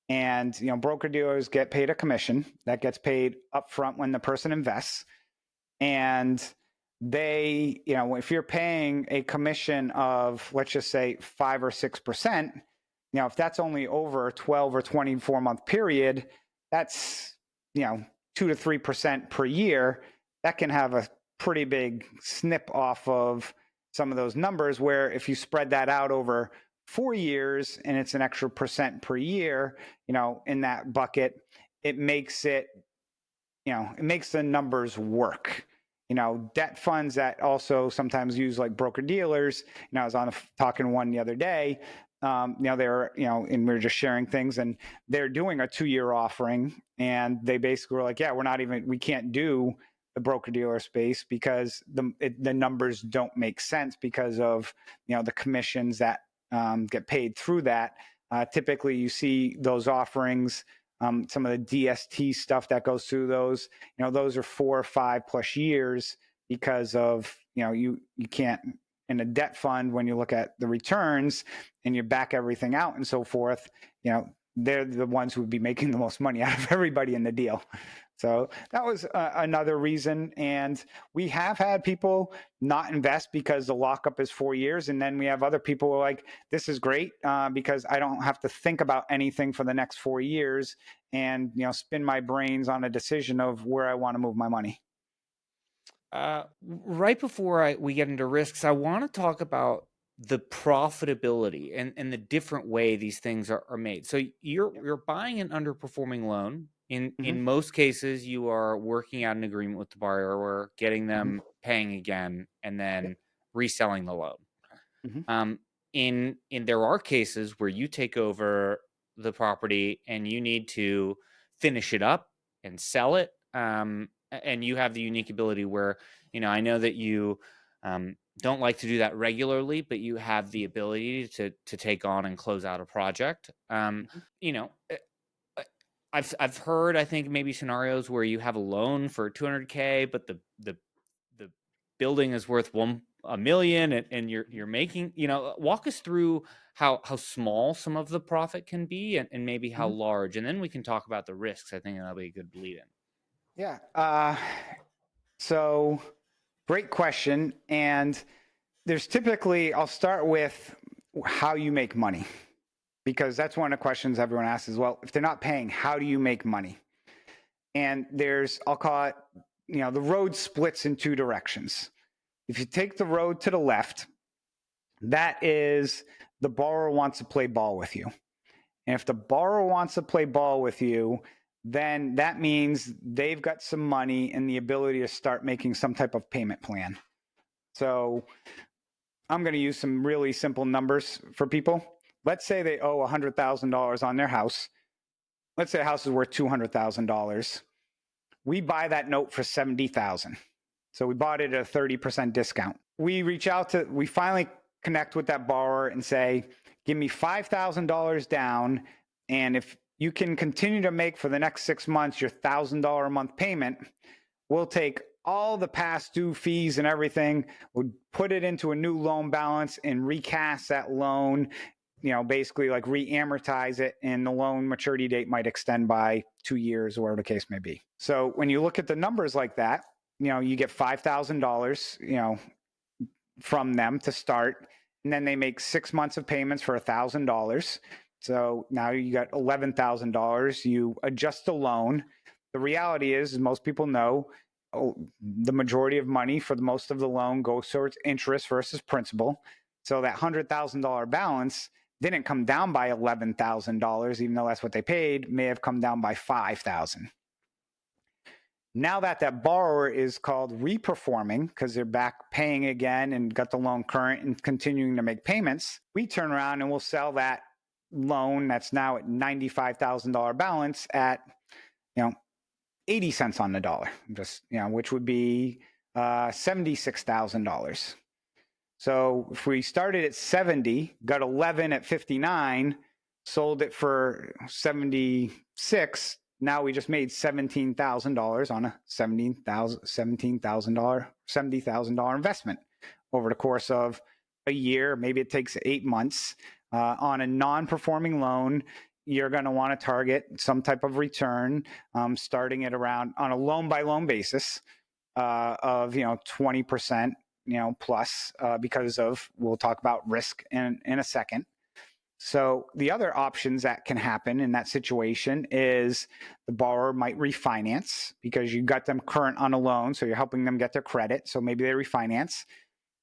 And, broker dealers get paid a commission that gets paid upfront when the person invests. And they, if you're paying a commission of, let's just say 5 or 6%, if that's only over a 12 or 24 month period, that's, 2 to 3% per year. That can have a pretty big snip off of some of those numbers, where if you spread that out over 4 years and it's an extra percent per year, in that bucket, it makes it, it makes the numbers work. Debt funds that also sometimes use like broker dealers, I was talking one the other day, they're, and we were just sharing things, and they're doing a 2-year offering, and they basically were like, yeah, we can't do the broker dealer space because the numbers don't make sense because of, the commissions that get paid through that. Typically you see those offerings, some of the DST stuff that goes through those, those are 4 or 5+ years, because of, you can't, in a debt fund, when you look at the returns and you back everything out and so forth, they're the ones who would be making the most money out of everybody in the deal. So that was another reason. And we have had people not invest because the lockup is 4 years. And then we have other people who are like, this is great because I don't have to think about anything for the next 4 years and, spin my brains on a decision of where I want to move my money. Right before we get into risks, I want to talk about the profitability and the different way these things are made. So you're buying an underperforming loan. In most cases, you are working out an agreement with the borrower, getting them paying again, and then reselling the loan. In there are cases where you take over the property and you need to finish it up and sell it. And you have the unique ability where, I know that you don't like to do that regularly, but you have the ability to take on and close out a project. You know, I've heard, I think, maybe scenarios where you have a loan for $200K, but the building is worth $1 million, and you're making, walk us through how small some of the profit can be and maybe how large, and then we can talk about the risks. I think that'll be a good lead in. Yeah. So great question. And there's typically, I'll start with how you make money, because that's one of the questions everyone asks as well. If they're not paying, how do you make money? And I'll call it, the road splits in two directions. If you take the road to the left, that is the borrower wants to play ball with you. And if the borrower wants to play ball with you, then that means they've got some money and the ability to start making some type of payment plan. So I'm going to use some really simple numbers for people. Let's say they owe $100,000 on their house. Let's say the house is worth $200,000. We buy that note for $70,000. So we bought it at a 30% discount. We finally connect with that borrower and say, give me $5,000 down. And if you can continue to make for the next 6 months your $1,000 a month payment, we'll take all the past due fees and everything, we'll put it into a new loan balance and recast that loan, basically like re-amortize it, and the loan maturity date might extend by 2 years or whatever the case may be. So when you look at the numbers like that, you get $5,000, from them to start, and then they make 6 months of payments for $1,000. So now you got $11,000. You adjust the loan. The reality is most people know the majority of money for the most of the loan goes towards interest versus principal. So that $100,000 balance didn't come down by $11,000, even though that's what they paid, may have come down by $5,000. Now that borrower is called reperforming because they're back paying again and got the loan current and continuing to make payments, we turn around and we'll sell that loan that's now at $95,000 balance at 80 cents on the dollar, which would be $76,000. So if we started at 70, got 11 at 59, sold it for 76, now we just made $17,000 on a $70,000 investment over the course of a year. Maybe it takes 8 months. On a non-performing loan, you're going to want to target some type of return, starting at around, on a loan by loan basis, of 20%, plus, because of, we'll talk about risk in a second. So the other options that can happen in that situation is the borrower might refinance because you got them current on a loan, so you're helping them get their credit. So maybe they refinance.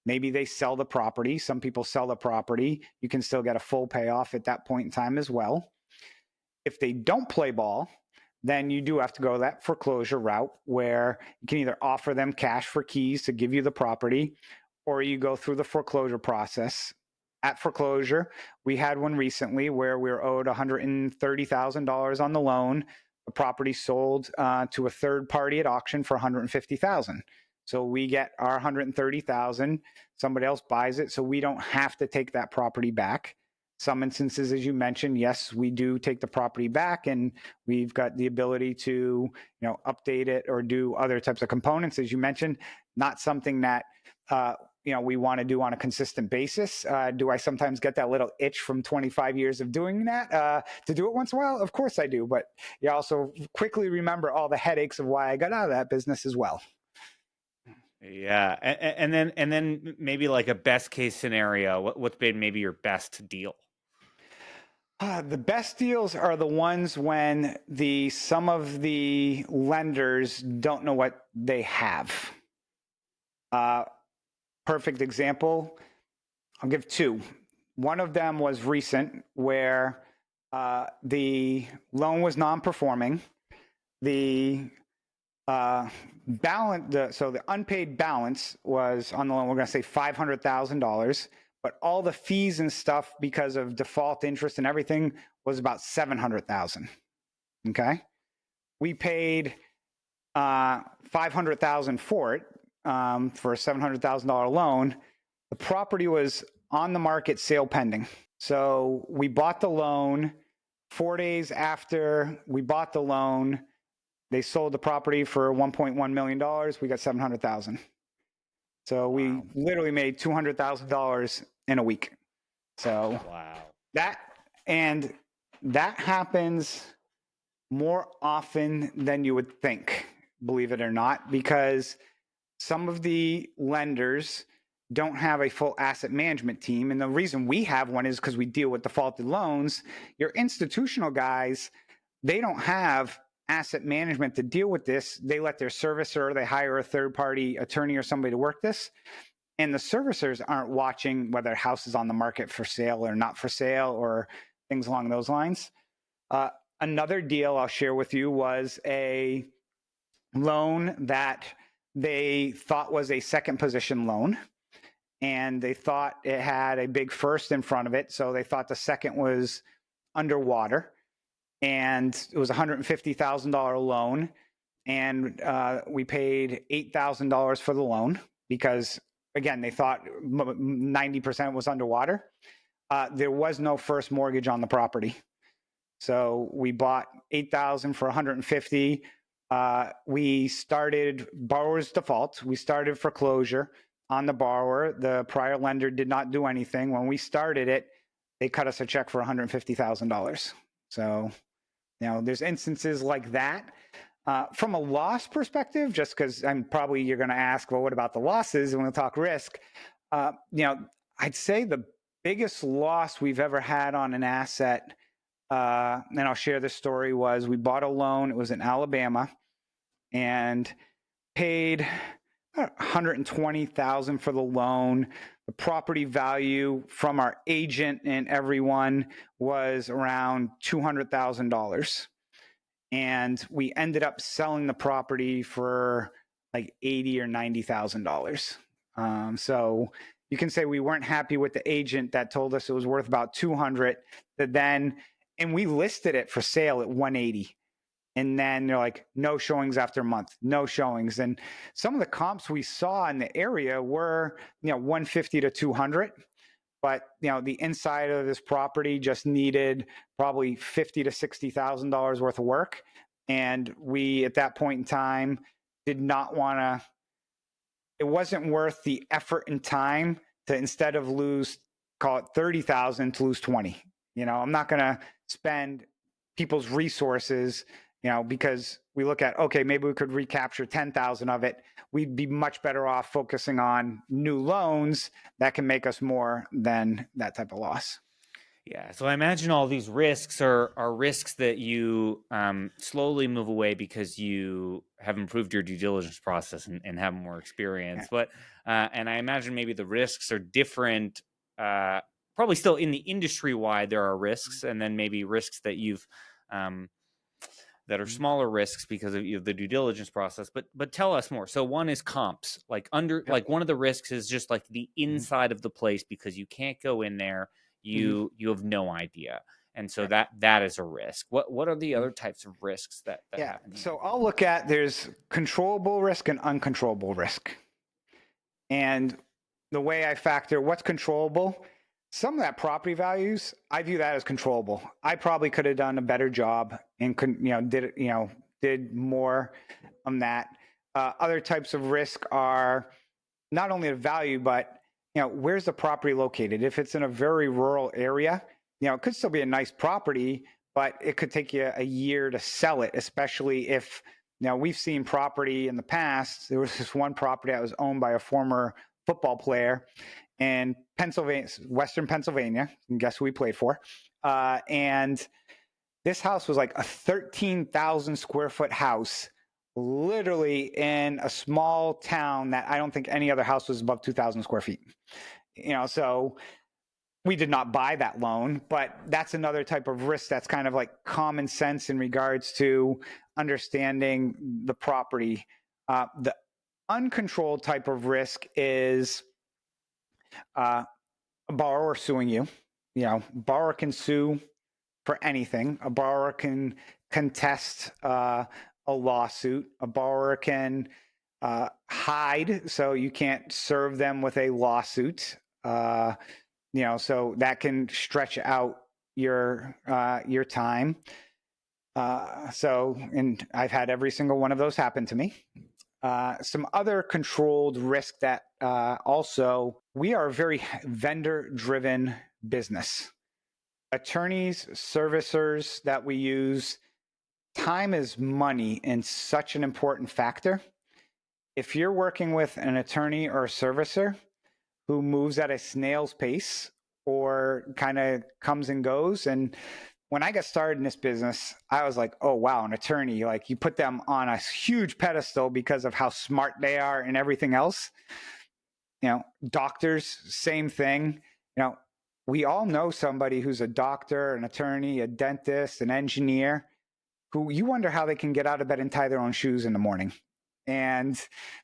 Maybe they sell the property. Some people sell the property. You can still get a full payoff at that point in time as well. If they don't play ball, then you do have to go that foreclosure route where you can either offer them cash for keys to give you the property, or you go through the foreclosure process. At foreclosure, we had one recently where we were owed $130,000 on the loan. The property sold to a third party at auction for $150,000. So we get our $130,000. Somebody else buys it, so we don't have to take that property back. Some instances, as you mentioned, yes, we do take the property back, and we've got the ability to, update it or do other types of components, as you mentioned. Not something that we want to do on a consistent basis. Do I sometimes get that little itch from 25 years of doing that to do it once in a while? Of course I do, but you also quickly remember all the headaches of why I got out of that business as well. Yeah, and then maybe like a best case scenario. What's been maybe your best deal? The best deals are the ones when some of the lenders don't know what they have. Perfect example. I'll give two. One of them was recent, where the loan was non-performing. The the unpaid balance was on the loan, we're going to say $500,000, but all the fees and stuff because of default interest and everything was about $700,000. Okay, we paid $500,000 for it, for a $700,000 loan. The property was on the market, sale pending. So we bought the loan. 4 days after we bought the loan, they sold the property for $1.1 million. We got $700,000. So we literally made $200,000 in a week. So that happens more often than you would think, believe it or not, because some of the lenders don't have a full asset management team. And the reason we have one is because we deal with defaulted loans. Your institutional guys, they don't have asset management to deal with this. They let their servicer, they hire a third-party attorney or somebody to work this. And the servicers aren't watching whether a house is on the market for sale or not for sale or things along those lines. Another deal I'll share with you was a loan that they thought was a second position loan. And they thought it had a big first in front of it. So they thought the second was underwater. And it was a $150,000 loan. And we paid $8,000 for the loan because, again, they thought 90% was underwater. There was no first mortgage on the property. So we bought $8,000 for $150,000. We started borrower's default. We started foreclosure on the borrower. The prior lender did not do anything. When we started it, they cut us a check for $150,000. So, there's instances like that. From a loss perspective, just because you're going to ask, well, what about the losses? And we'll talk risk. I'd say the biggest loss we've ever had on an asset, and I'll share this story, was we bought a loan. It was in Alabama and paid $120,000 for the loan. The property value from our agent and everyone was around $200,000. And we ended up selling the property for like $80,000 or $90,000. So you can say we weren't happy with the agent that told us it was worth about $200,000. And we listed it for sale at $180,000. And then they're like, no showings after a month, no showings. And some of the comps we saw in the area were, $150,000 to $200,000. But, the inside of this property just needed probably $50,000 to $60,000 worth of work. And we, at that point in time, did not want to, it wasn't worth the effort and time to, instead of call it $30,000, to lose 20. I'm not going to spend people's resources, because we look at, okay, maybe we could recapture 10,000 of it. We'd be much better off focusing on new loans that can make us more than that type of loss. Yeah. So I imagine all these risks are risks that you slowly move away because you have improved your due diligence process and have more experience. Yeah. But and I imagine maybe the risks are different. Probably still in the industry wide, there are risks, and then maybe risks that you've that are smaller risks because of the due diligence process. But tell us more. So one is comps. Like one of the risks is just like the inside of the place, because you can't go in there. You have no idea. And so that is a risk. What are the other types of risks that happen? So I'll look at, there's controllable risk and uncontrollable risk. And the way I factor what's controllable, some of that property values, I view that as controllable. I probably could have done a better job and did more on that. Other types of risk are not only the value, but where's the property located? If it's in a very rural area, it could still be a nice property, but it could take you a year to sell it, especially if we've seen property in the past. There was this one property that was owned by a former football player in Pennsylvania, Western Pennsylvania, and guess who he played for? And this house was like a 13,000 square foot house, literally in a small town that I don't think any other house was above 2,000 square feet. So we did not buy that loan, but that's another type of risk that's kind of like common sense in regards to understanding the property. The uncontrolled type of risk is a borrower suing you. Borrower can sue for anything. A borrower can contest a lawsuit. A borrower can hide, so you can't serve them with a lawsuit. So that can stretch out your time. And I've had every single one of those happen to me. Some other controlled risk that also, we are a very vendor-driven business. Attorneys, servicers that we use, time is money and such an important factor. If you're working with an attorney or a servicer who moves at a snail's pace or kind of comes and goes, and when I got started in this business, I was like, oh, wow, an attorney, like you put them on a huge pedestal because of how smart they are and everything else. Doctors, same thing. We all know somebody who's a doctor, an attorney, a dentist, an engineer, who you wonder how they can get out of bed and tie their own shoes in the morning. And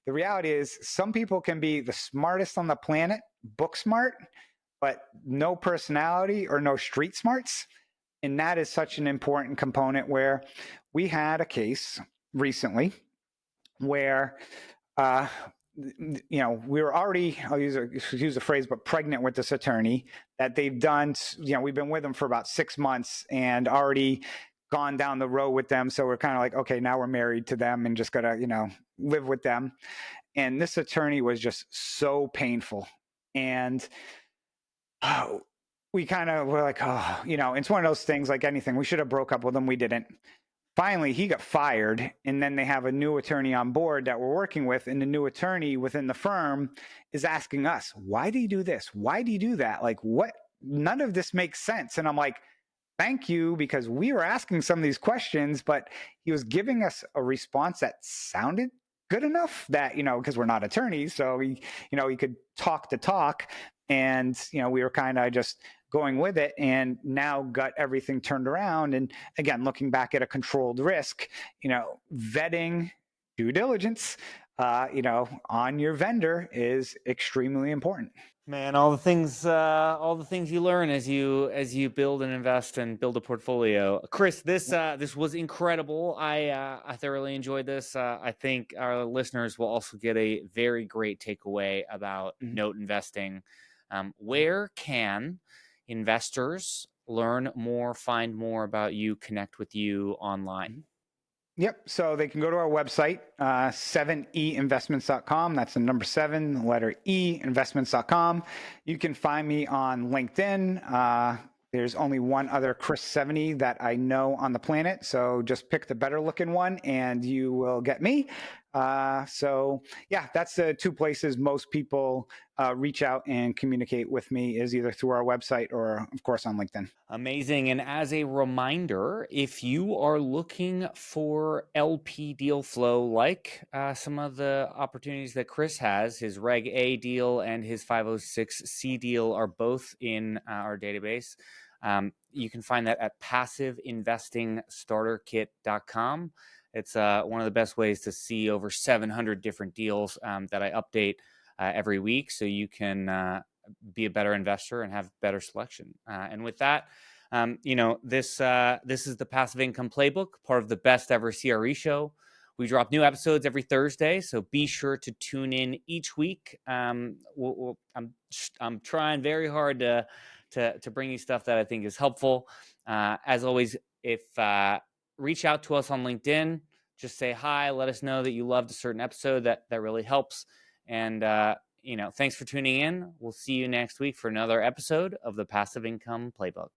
the reality is, some people can be the smartest on the planet, book smart, but no personality or no street smarts. And that is such an important component, where we had a case recently where we were already, I'll use a phrase, but pregnant with this attorney that they've done. We've been with them for about 6 months and already gone down the road with them. So we're kind of like, okay, now we're married to them and just gotta, live with them. And this attorney was just so painful. And we kind of were like, oh, it's one of those things, like anything. We should have broke up with him. We didn't. Finally, he got fired, and then they have a new attorney on board that we're working with, and the new attorney within the firm is asking us, why do you do this? Why do you do that? Like, what? None of this makes sense. And I'm like, thank you, because we were asking some of these questions, but he was giving us a response that sounded good enough that, because we're not attorneys, so he could talk the talk, and, we were kind of just going with it, and now got everything turned around. And again, looking back at a controlled risk, vetting, due diligence, on your vendor is extremely important. Man, all the things you learn as you build and invest and build a portfolio. Chris, this was incredible. I thoroughly enjoyed this. I think our listeners will also get a very great takeaway about note investing. Where can investors learn more, find more about you, connect with you online? Yep. So they can go to our website, 7einvestments.com. That's the number 7, the letter E, investments.com. You can find me on LinkedIn. There's only one other Chris Seveney that I know on the planet. So just pick the better looking one and you will get me. So yeah, that's the 2 places most people reach out and communicate with me, is either through our website or, of course, on LinkedIn. Amazing. And as a reminder, if you are looking for LP deal flow, like some of the opportunities that Chris has, his Reg A deal and his 506C deal are both in our database. You can find that at passiveinvestingstarterkit.com. It's one of the best ways to see over 700 different deals that I update every week, so you can be a better investor and have better selection. And with that, this is the Passive Income Playbook, part of the Best Ever CRE show. We drop new episodes every Thursday, so be sure to tune in each week. I'm trying very hard to bring you stuff that I think is helpful. As always, if reach out to us on LinkedIn, just say hi, let us know that you loved a certain episode. That really helps. And thanks for tuning in. We'll see you next week for another episode of the Passive Income Playbook.